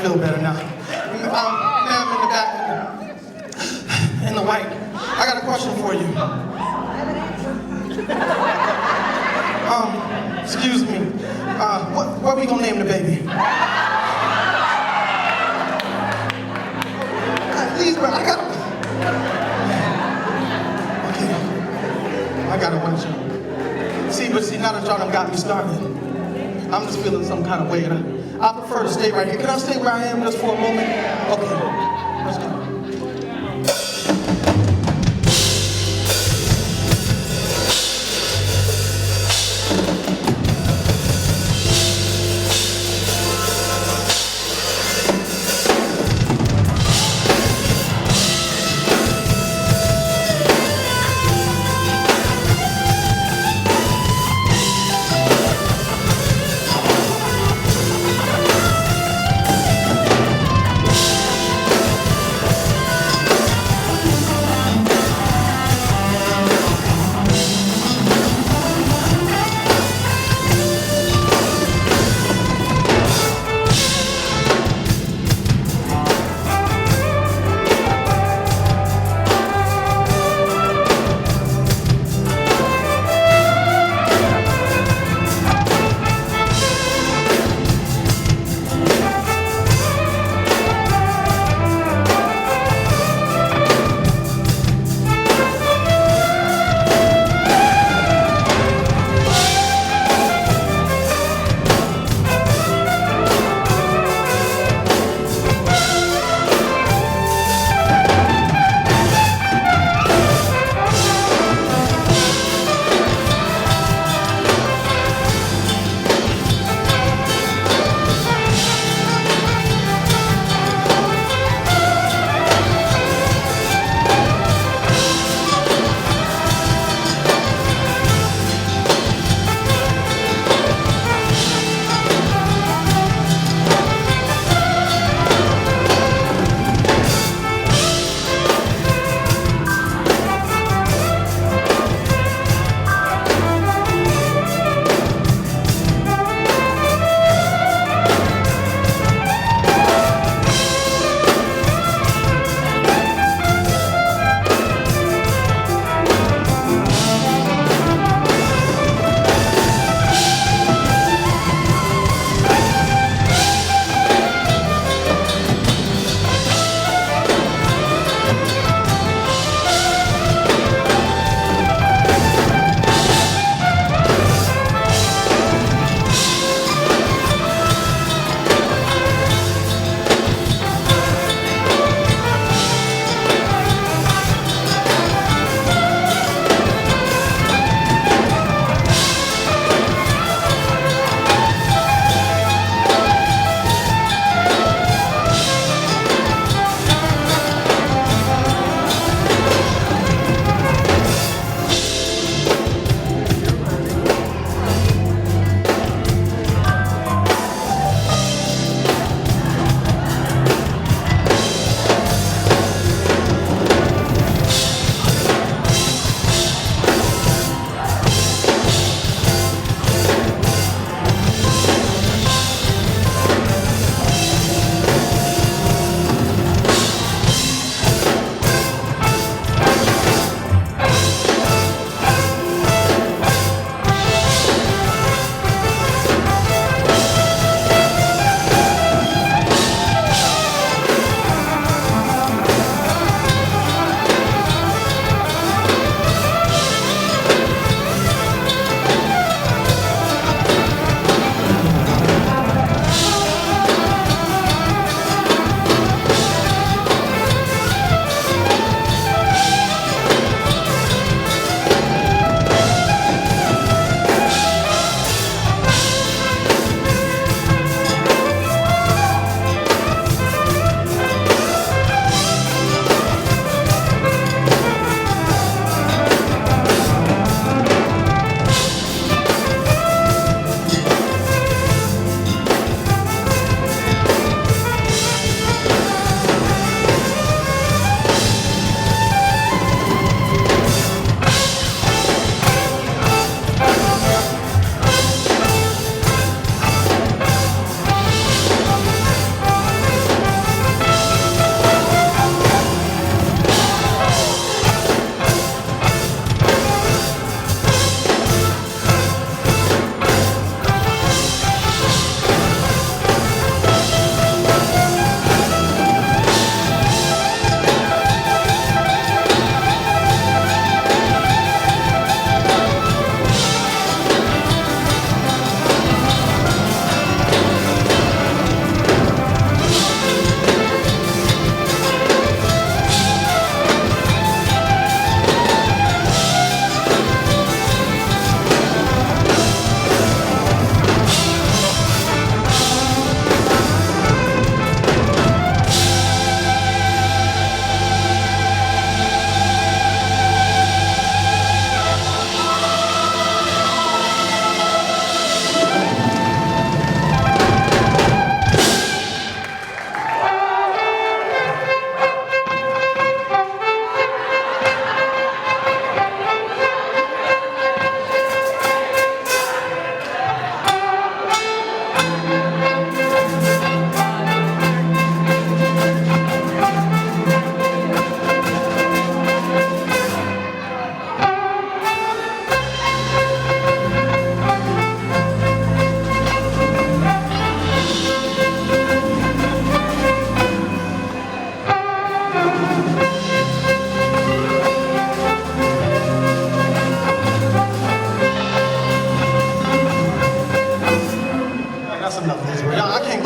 feel better now. Ma'am in the back, in the white, I got a question for you. Excuse me. What we gonna name the baby? Leesburg, I got a one show. See, now that y'all done got me started, I'm just feeling some kind of way. And I prefer to stay right here. Can I stay where I am just for a moment? Okay, let's go.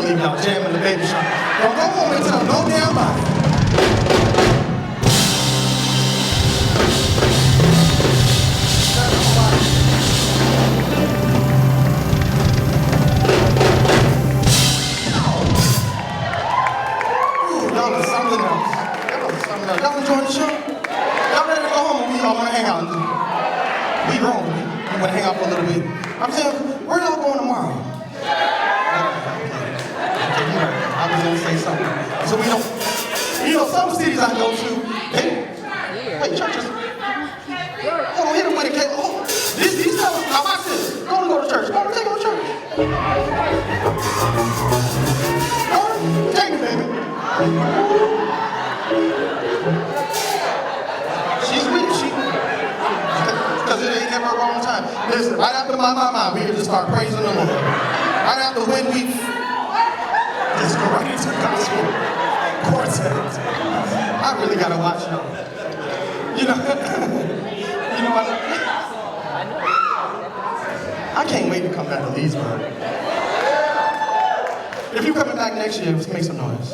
leave y'all jamming the baby shark. Don't go home and tell no damn body. Ooh, y'all are something else. Y'all are something else. Y'all enjoying the show? Y'all ready to go home or we all want to hang out? We grown. We want to hang out for a little bit. I'm saying, where y'all going tomorrow? I was gonna say something. So we don't, some cities I go to, wait, churches. Hold on, hit them with a cake. Oh, these fellas, now watch this. Go to church. Go on, take them to church. Go on, take it, baby. She's weak, because it ain't never a wrong time. Listen, right after my, we here to start praising the Lord. Right after when we this correct gospel quartet. I really gotta watch y'all. You know what? I can't wait to come back to Leesburg. If you're coming back next year, let's make some noise.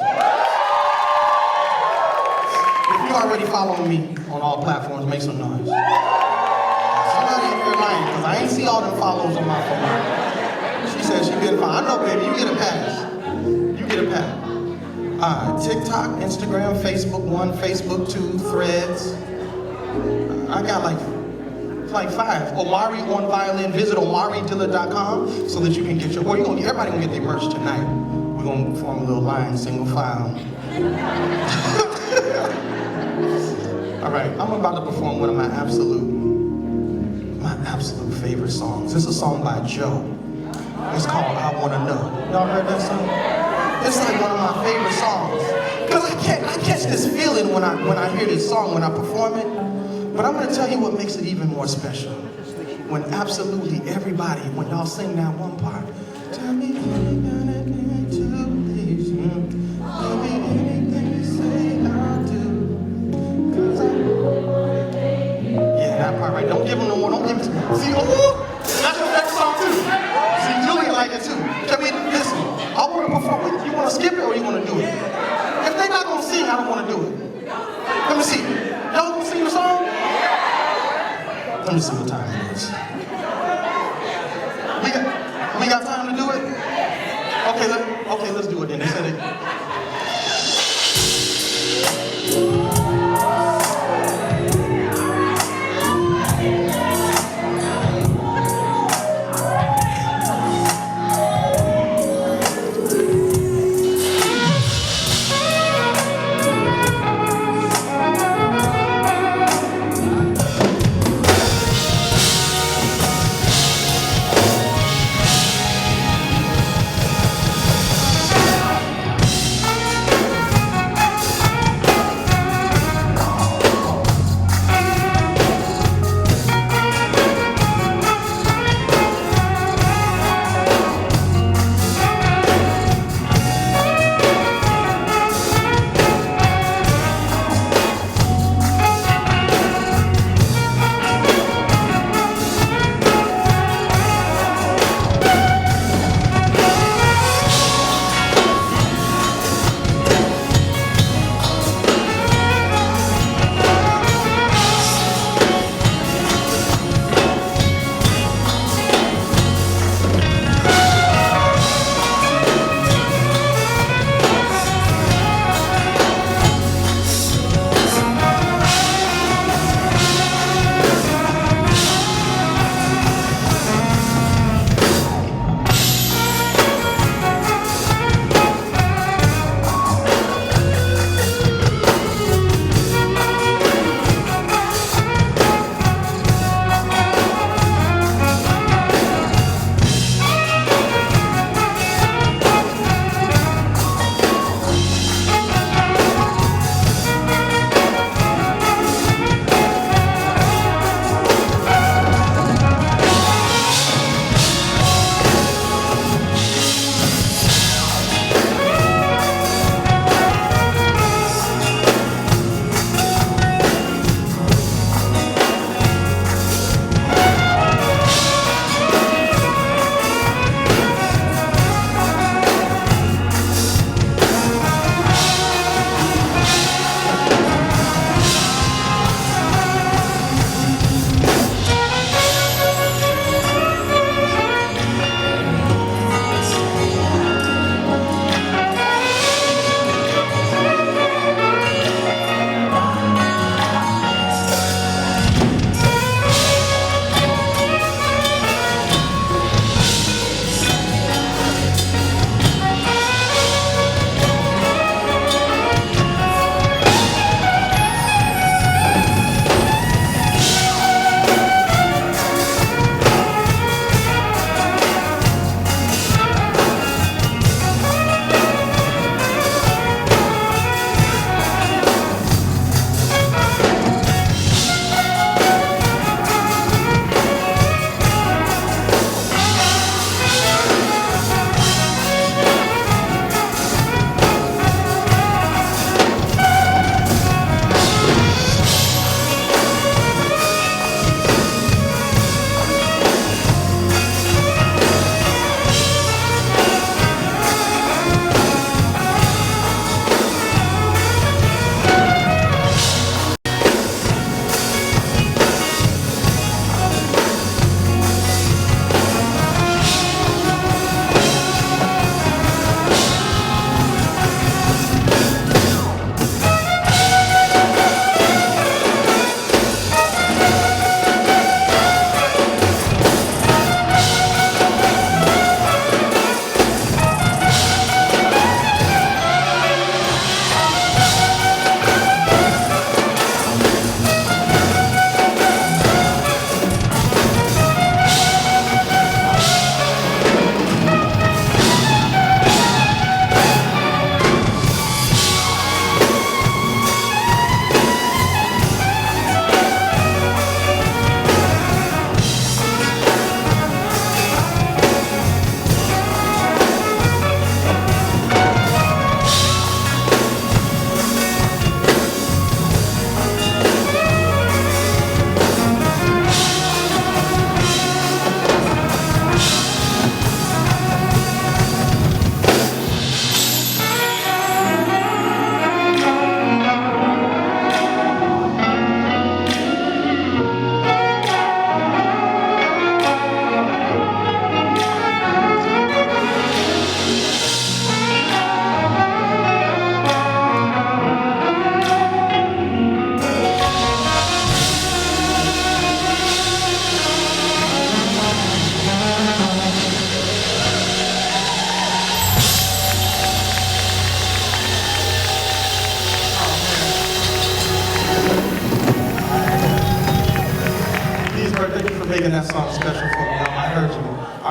If you already following me on all platforms, make some noise. Somebody in here lying, because I ain't see all them follows on my phone. She said she been fine. I know, baby, you get a pass. You get a pass. TikTok, Instagram, Facebook 1, Facebook 2, Threads. I got like 5. Omari on violin. Visit omaridillard.com so that you can get your, well, everybody gonna get their merch tonight. We're gonna form a little line, single file. All right, I'm about to perform one of my absolute favorite songs. This is a song by Joe. It's called I Wanna Know. Y'all heard that song? It's like one of my favorite songs. Because I catch this feeling when I hear this song, when I perform it. But I'm gonna tell you what makes it even more special. When absolutely everybody, when y'all sing that one part, tell me anything to please you. Tell me anything you say I'll do. Yeah, that part right. Don't give them no more. Don't give them. See, that's your next song too. See, Julian like it too. I mean, listen. I want to perform with you. You want to skip it or you want to do it? If they're not gonna sing, I don't want to do it. Let me see. Y'all gonna sing the song? Let me see what time it is. We got time to do it? Okay, let's do it then. They said it.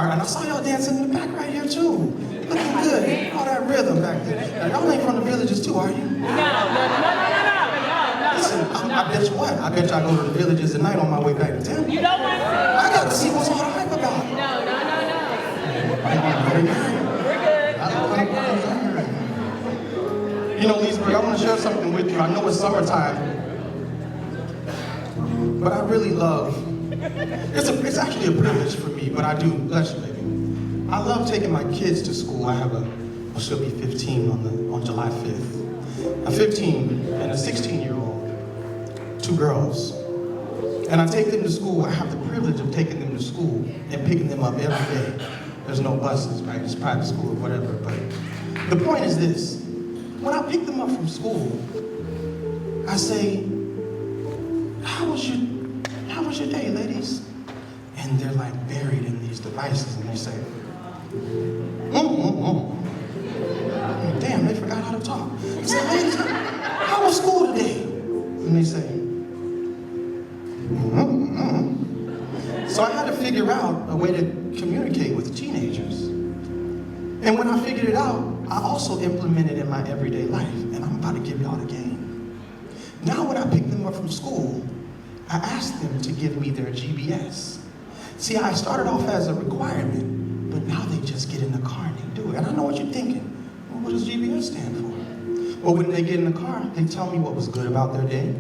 All right, and I saw y'all dancing in the back right here too. Looking good. All that rhythm back there. Now, y'all ain't from the Villages too, are you? No. Listen, I bet you what? I bet y'all go to the Villages tonight on my way back to town. You don't want to? I gotta see what's all the hype about. No. You know, Leesburg, I want to share something with you. I know it's summertime, but I really love, it's actually a privilege for me, but I do, bless you, baby. I love taking my kids to school. I have she'll be 15 on July 5th. A 15 and a 16-year-old, 2 girls. And I take them to school. I have the privilege of taking them to school and picking them up every day. There's no buses, right? It's private school or whatever, but the point is this. When I pick them up from school, I say, how was your day, ladies? And they're like buried in these devices, and they say, Damn, they forgot how to talk. I say, ladies, how was school today? And they say, So I had to figure out a way to communicate with teenagers. And when I figured it out, I also implemented it in my everyday life, and I'm about to give y'all the game. Now when I pick them up from school, I ask them to give me their GBS. See, I started off as a requirement, but now they just get in the car and they do it. And I know what you're thinking. Well, what does GBS stand for? Well, when they get in the car, they tell me what was good about their day.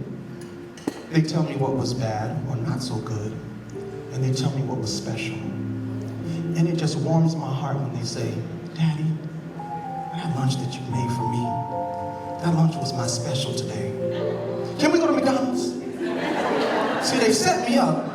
They tell me what was bad or not so good. And they tell me what was special. And it just warms my heart when they say, Daddy, that lunch that you made for me, that lunch was my special today. Can we go to McDonald's? See, they set me up.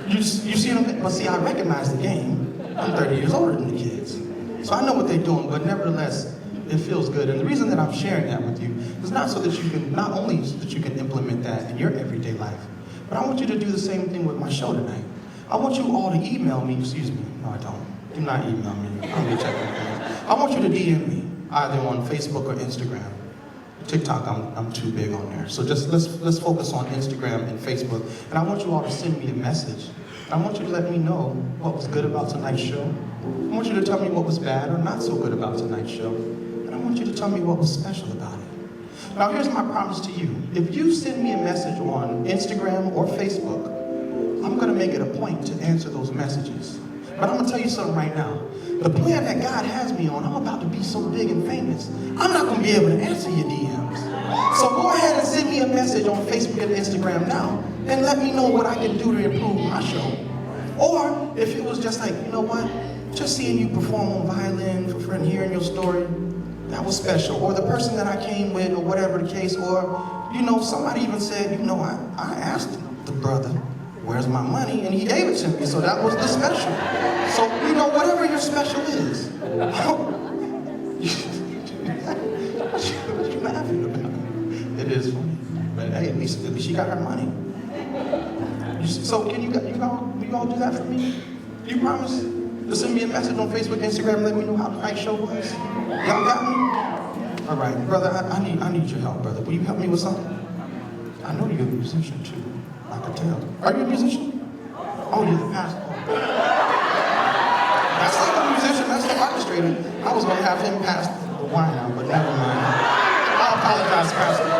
You see what I'm saying? But see, I recognize the game. I'm 30 years older than the kids. So I know what they're doing, but nevertheless, it feels good. And the reason that I'm sharing that with you is not so that you can, not only so that you can implement that in your everyday life, but I want you to do the same thing with my show tonight. I want you all to email me, excuse me, no I don't. Do not email me, I'll be checking things. I want you to DM me, either on Facebook or Instagram. TikTok, I'm too big on there. So just let's focus on Instagram and Facebook. And I want you all to send me a message. I want you to let me know what was good about tonight's show. I want you to tell me what was bad or not so good about tonight's show. And I want you to tell me what was special about it. Now here's my promise to you. If you send me a message on Instagram or Facebook, I'm gonna make it a point to answer those messages. But I'm gonna tell you something right now. The plan that God has me on, I'm about to be so big and famous, I'm not gonna be able to answer your DMs. So go ahead and send me a message on Facebook and Instagram now, and let me know what I can do to improve my show. Or if it was just like, you know what, just seeing you perform on violin and hearing your story, that was special. Or the person that I came with, or whatever the case, or, you know, somebody even said, you know, I asked the brother, where's my money? And he gave it to me, so that was the special. So, you know, whatever your special is. What you laughing about? It is funny. But hey, at least she got her money. So can you all do that for me? You promise to send me a message on Facebook, Instagram, let me know how the night show was? Y'all got me? All right, brother, I need your help, brother. Will you help me with something? I know you're a musician too. I can tell. Are you a musician? Oh, you're the pastor. That's not the musician, that's the orchestrator. I was going to have him pass the wine out, but never mind. I apologize, Pastor.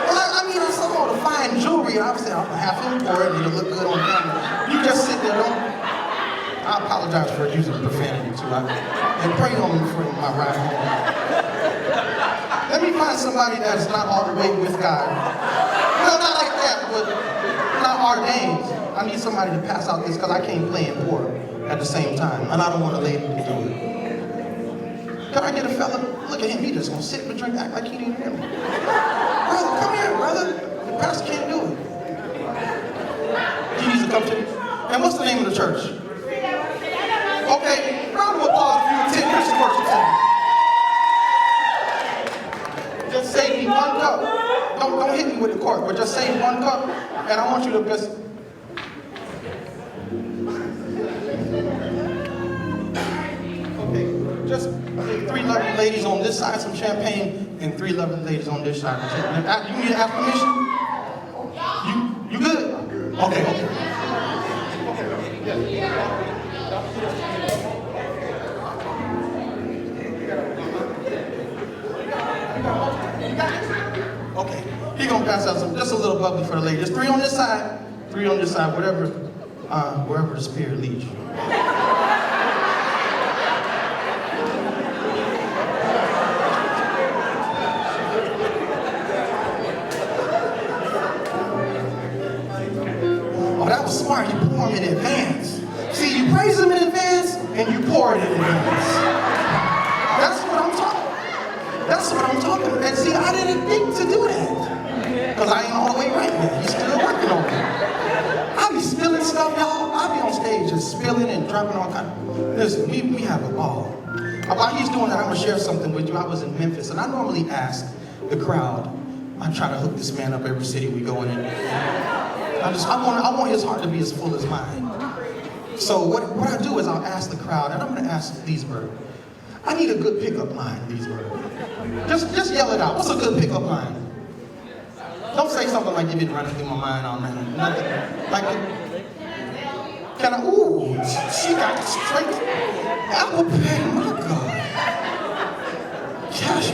I mean, I saw all the fine jewelry, and I said, I'll have him pour it, and it'll look good on camera. You just sit there, I apologize for using profanity, too. And pray on me for my ride home. Let me find somebody that's not all the way with God. No, not like that, but not ordained. I need somebody to pass out this because I can't play and pour at the same time, and I don't want a lady to do it. Can I get a fella? Look at him, he just gonna sit and drink, act like he didn't hear me. Brother, come here, brother. The pastor can't do it. He needs to come to me. And what's the name of the church? Okay, round of applause if you attend Christian worship center. Just save me one cup. Don't hit me with the cork, but just save one cup, and I want you to just. Okay, just 3 lovely ladies on this side, some champagne, and 3 lovely ladies on this side. You need to ask permission? You good? Okay. Okay, he gonna pass out some, just a little bubbly for the lady. Just 3 on this side, 3 on this side, wherever the spirit leads you. Oh, that was smart. You pour them in advance. See, you praise them in advance and you pour it in advance. That's what I'm talking. That's what I'm talking about. And see, I didn't think to do that. Because I ain't all the way right yet. He's still working on it. I be spilling stuff, y'all. I be on stage just spilling and dropping all kind of... Listen, we have a ball. While he's doing that, I'm going to share something with you. I was in Memphis, and I normally ask the crowd, I try to hook this man up every city we go in. I want his heart to be as full as mine. So what I do is I'll ask the crowd, and I'm going to ask Leesburg, I need a good pickup line, Leesburg. Just yell it out. What's a good pickup line? Don't say something like you've been running through my mind all night. Nothing. Like, can I, ooh, she got straight Apple Pay, my God. Cash,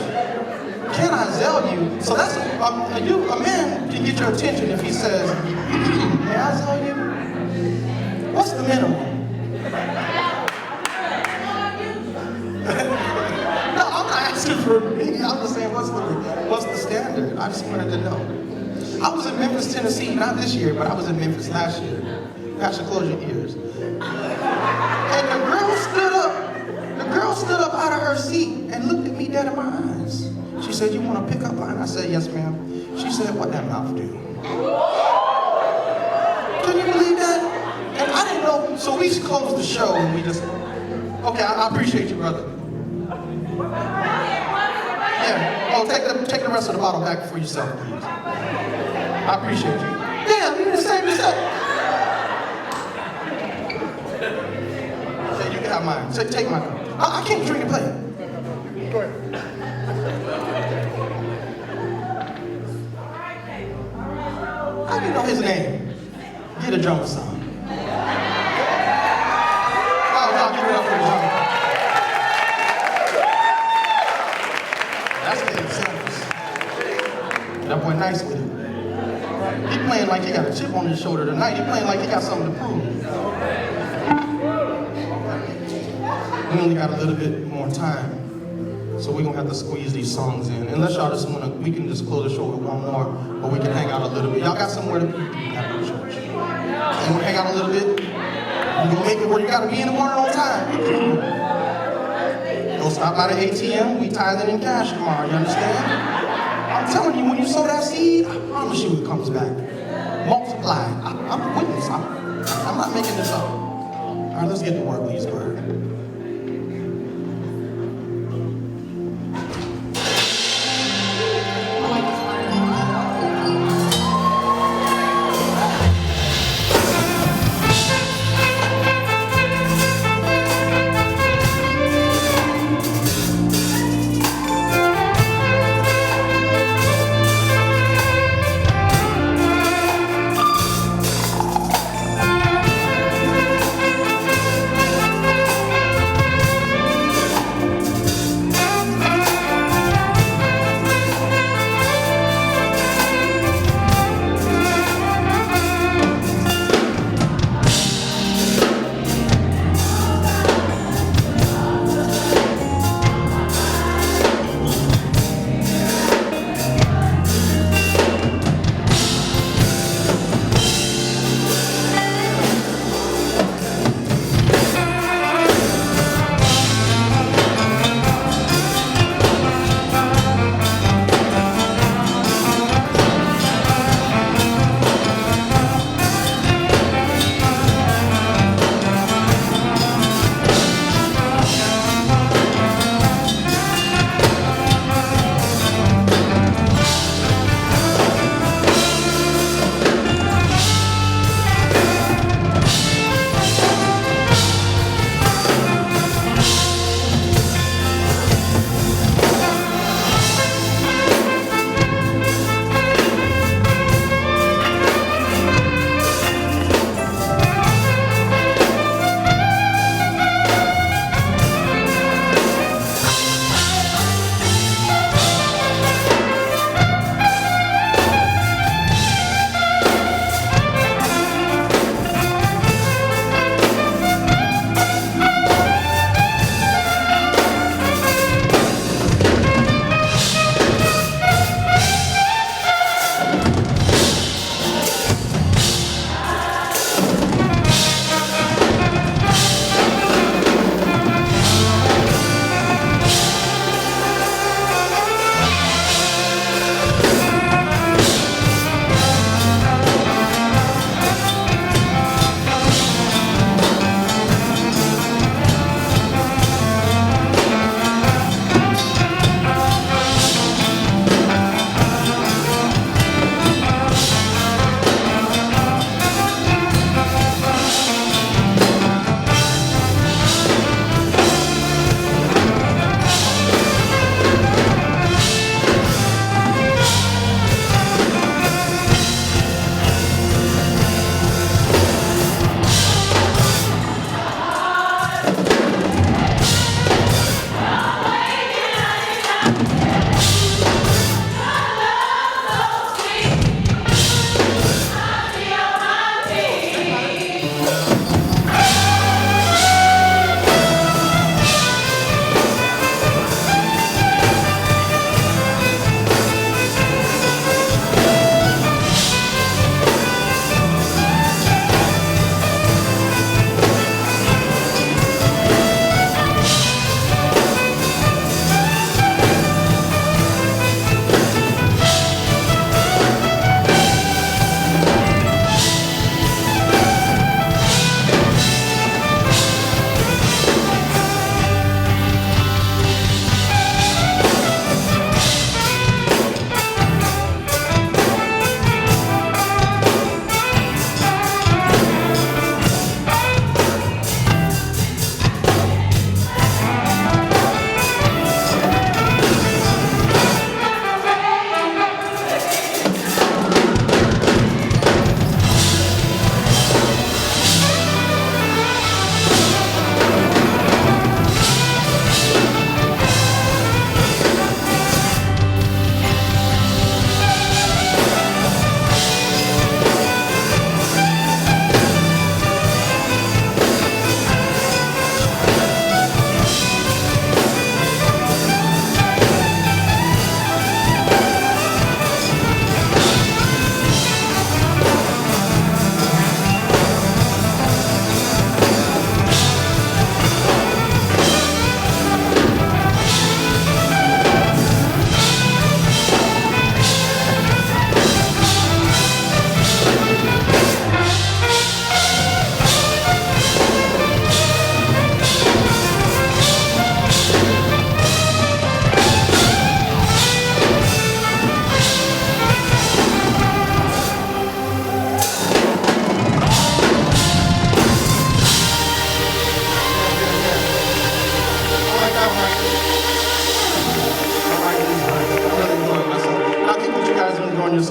can I zell you? So that's, a man can get your attention if he says, may I zell you? What's the minimum? No, I'm not asking for me. I'm just saying, what's the standard? I just wanted to know. I was in Memphis, Tennessee, not this year, but I was in Memphis last year. Pastor, close your ears. And the girl stood up out of her seat and looked at me dead in my eyes. She said, you want a pickup line? I said, yes, ma'am. She said, what that mouth do? Can you believe that? And I didn't know, so we closed the show and we just, okay, I appreciate you, brother. Yeah, oh, take the rest of the bottle back for yourself, please. I appreciate you. Yeah, we did the same mistake. Yeah, you can have mine. Take mine. I can't drink and play. Go ahead. How do you know his name? Get a drummer song. Oh, give it up for the drummer. That's getting service. That boy nice with it. He playing like he got a chip on his shoulder tonight. He playing like he got something to prove. We only got a little bit more time, so we're gonna have to squeeze these songs in. Unless y'all just wanna, we can just close the show with one more, or we can hang out a little bit. Y'all got somewhere to be at the church. You wanna hang out a little bit? You gonna make it where you gotta be in the morning on time. Go stop by the ATM, we tithing in cash tomorrow, you understand? I'm telling you, when you sow that seed, I promise you it comes back. Multiplied. I'm a witness. I'm not making this up. All right, let's get to work, Leesburg.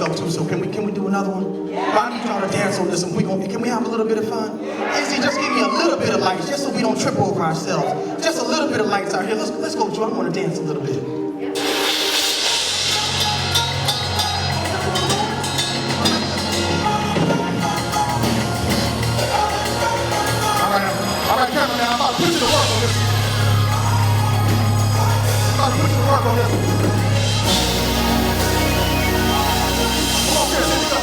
myself too, so can we do another one? Yeah. I need y'all to dance on this, and can we have a little bit of fun? Izzy, just give me a little bit of lights, just so we don't trip over ourselves. Just a little bit of lights out here. Let's go, Joe. I want to dance a little bit. All right, camera man, I'm about to put you to work on this. I'm about to put you to work on this. Come on, Chris, here we go.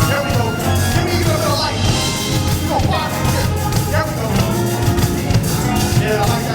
There we go. Give me a little bit of light. We're gonna fire from here. There we go. Yeah, I like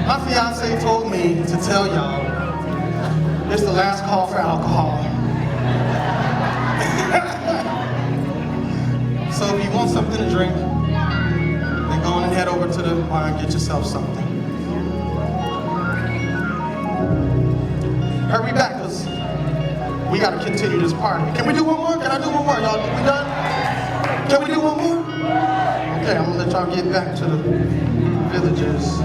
My fiance told me to tell y'all, it's the last call for alcohol. So if you want something to drink, then go on and head over to the bar and get yourself something. Hurry back, because we got to continue this party. Can we do one more? Can I do one more? Y'all, we done? Can we do one more? Okay, I'm going to let y'all get back to the villagers.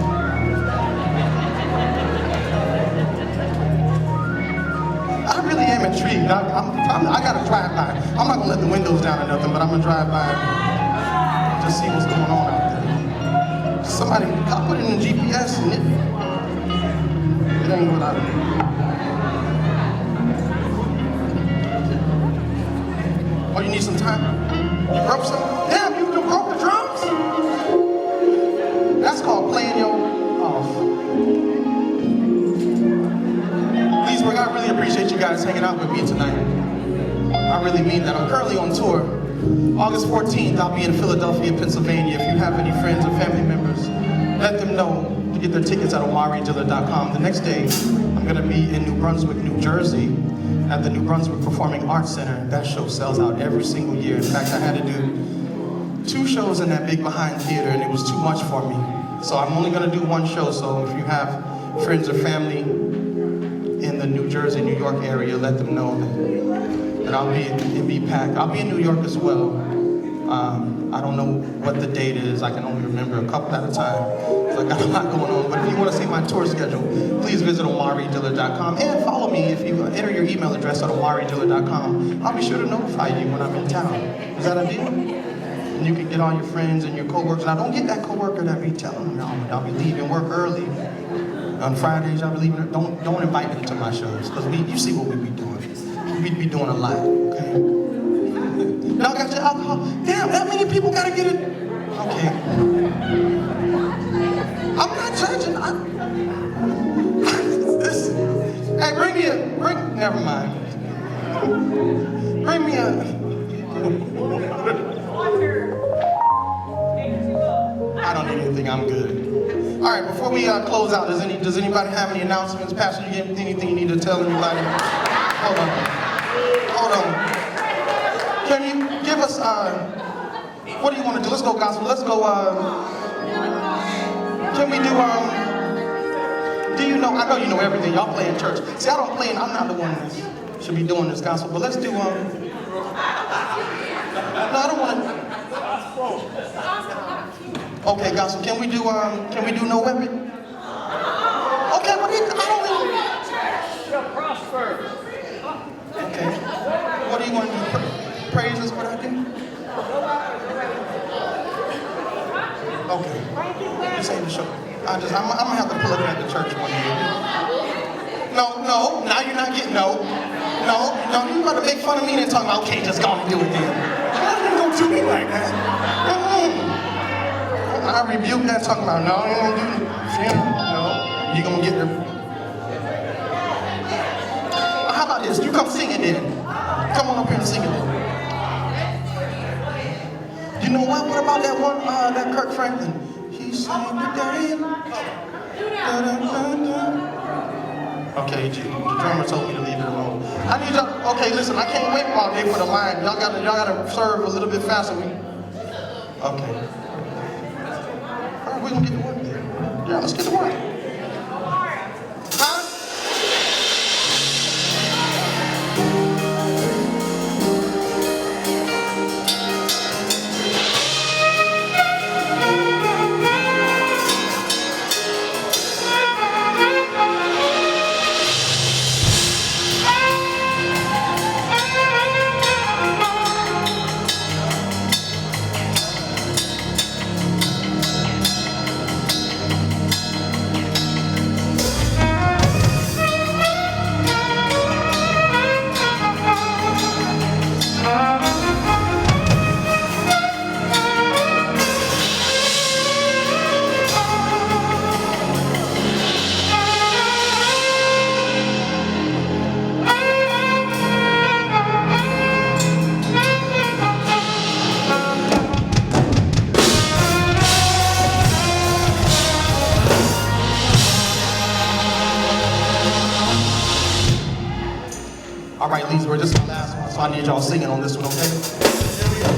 I really am intrigued. I got to drive by. I'm not going to let the windows down or nothing, but I'm going to drive by and just see what's going on out there. Somebody, I put it in the GPS and it ain't what I do. Oh, you need some time? You broke some? Damn, you broke the drums? That's called playing your off. Leesburg, I really appreciate you guys hanging out with me tonight. I really mean that. I'm currently on tour. August 14th, I'll be in Philadelphia, Pennsylvania. If you have any friends or family members, let them know to get their tickets at omaridillard.com. The next day, I'm going to be in New Brunswick, New Jersey, at the New Brunswick Performing Arts Center. That show sells out every single year. In fact, I had to do 2 shows in that big behind theater, and it was too much for me. So I'm only going to do 1 show. So if you have friends or family in the New Jersey, New York area, let them know that I'll be packed. I'll be in New York as well. I don't know what the date is. I can only remember a couple at a time. So I got a lot going on. But if you want to see my tour schedule, please visit omaridillard.com and follow me. If you enter your email address at omaridillard.com, I'll be sure to notify you when I'm in town. Is that a deal? And you can get all your friends and your coworkers. Now, don't get that coworker that be telling me I'll be leaving work early. On Fridays, I'll be leaving. Don't invite them to my shows, because you see what we be doing. We be doing a lot, okay? Y'all got your alcohol? Damn, that many people gotta get it? Okay. I'm not judging. Hey, never mind. Bring me a... I don't need anything, I'm good. All right, before we close out, does anybody have any announcements? Pastor, you have anything you need to tell anybody? Hold on. Can you give us, what do you want to do? Let's go gospel. Let's go, can we do, do you know, I know you know everything. Y'all play in church. See, I don't play, I'm not the one that should be doing this gospel, but let's do, no, I don't want to. Okay, gospel. Can we do no weapon? Okay, what do you, I don't know. Shall prosper. Okay. What do you want to do? Praise is what I do? Okay. This ain't the show. I'm gonna have to pull it at the church one day. No, now you're not getting, no, you about to make fun of me and talking about, okay, just go and do it then. Don't do me like that. I rebuke that, talking about, no, you don't do it. No, you're gonna get the... How about this? You come sing it then. Come on up here and sing it then. You know what? What about that one, that Kirk Franklin? He sang today. Okay, the drummer told me to leave it alone. I need y'all, okay, listen, I can't wait all day for the line. Y'all gotta serve a little bit faster. Okay. All right, we're gonna get to work there. Yeah, let's get to work. Huh? right, Leesburg, this is my last one, so I need y'all singing on this one, okay? Here we go.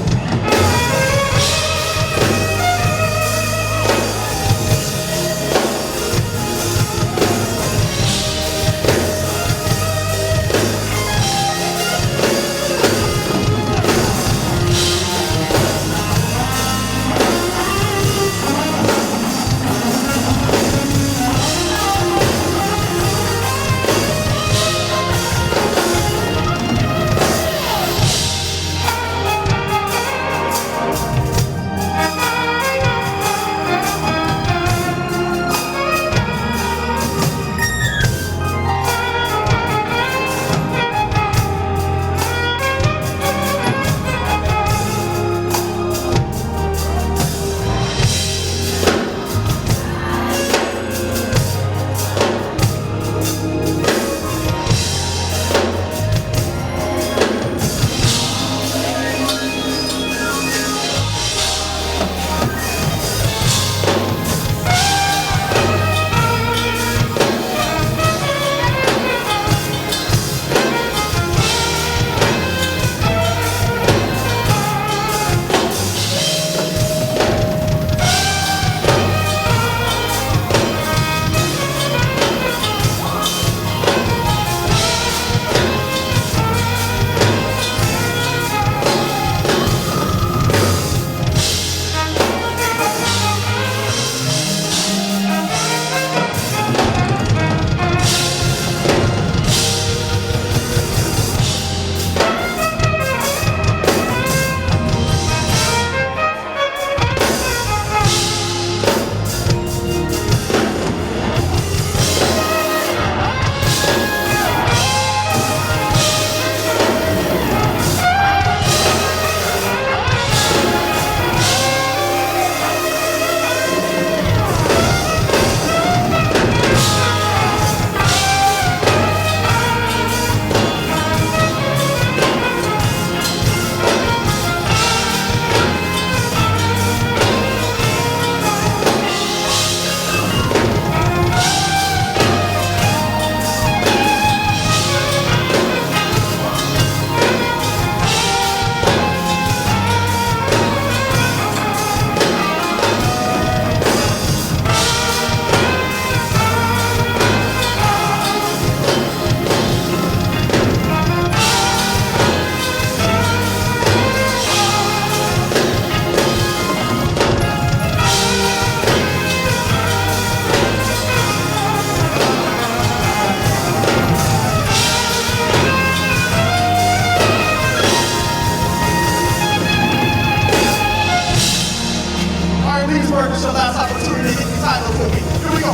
Leesburg, it's your last opportunity to get the title with me. Here we go.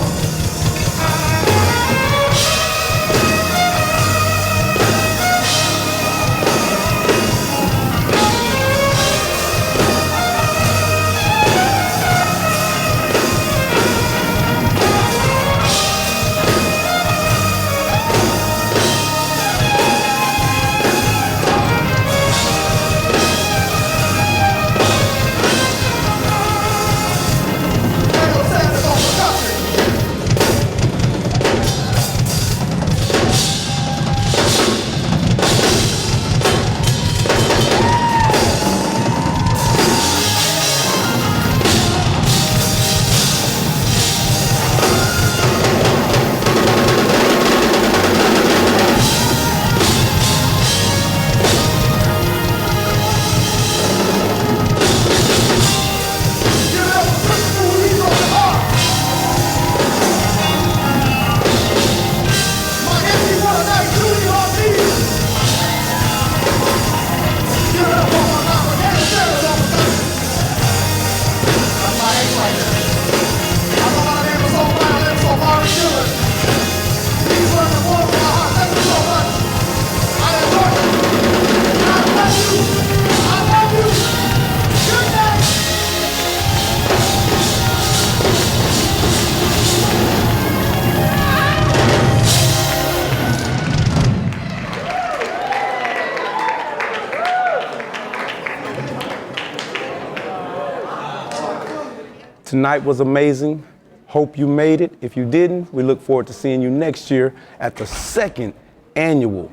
Tonight was amazing. Hope you made it. If you didn't, we look forward to seeing you next year at the second annual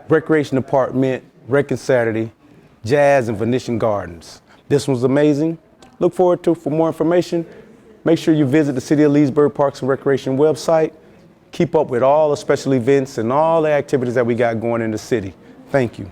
Recreation Department, Rec and Saturday, Jazz and Venetian Gardens. This one's amazing. Look forward to, for more information, make sure you visit the City of Leesburg Parks and Recreation website. Keep up with all the special events and all the activities that we got going in the city. Thank you.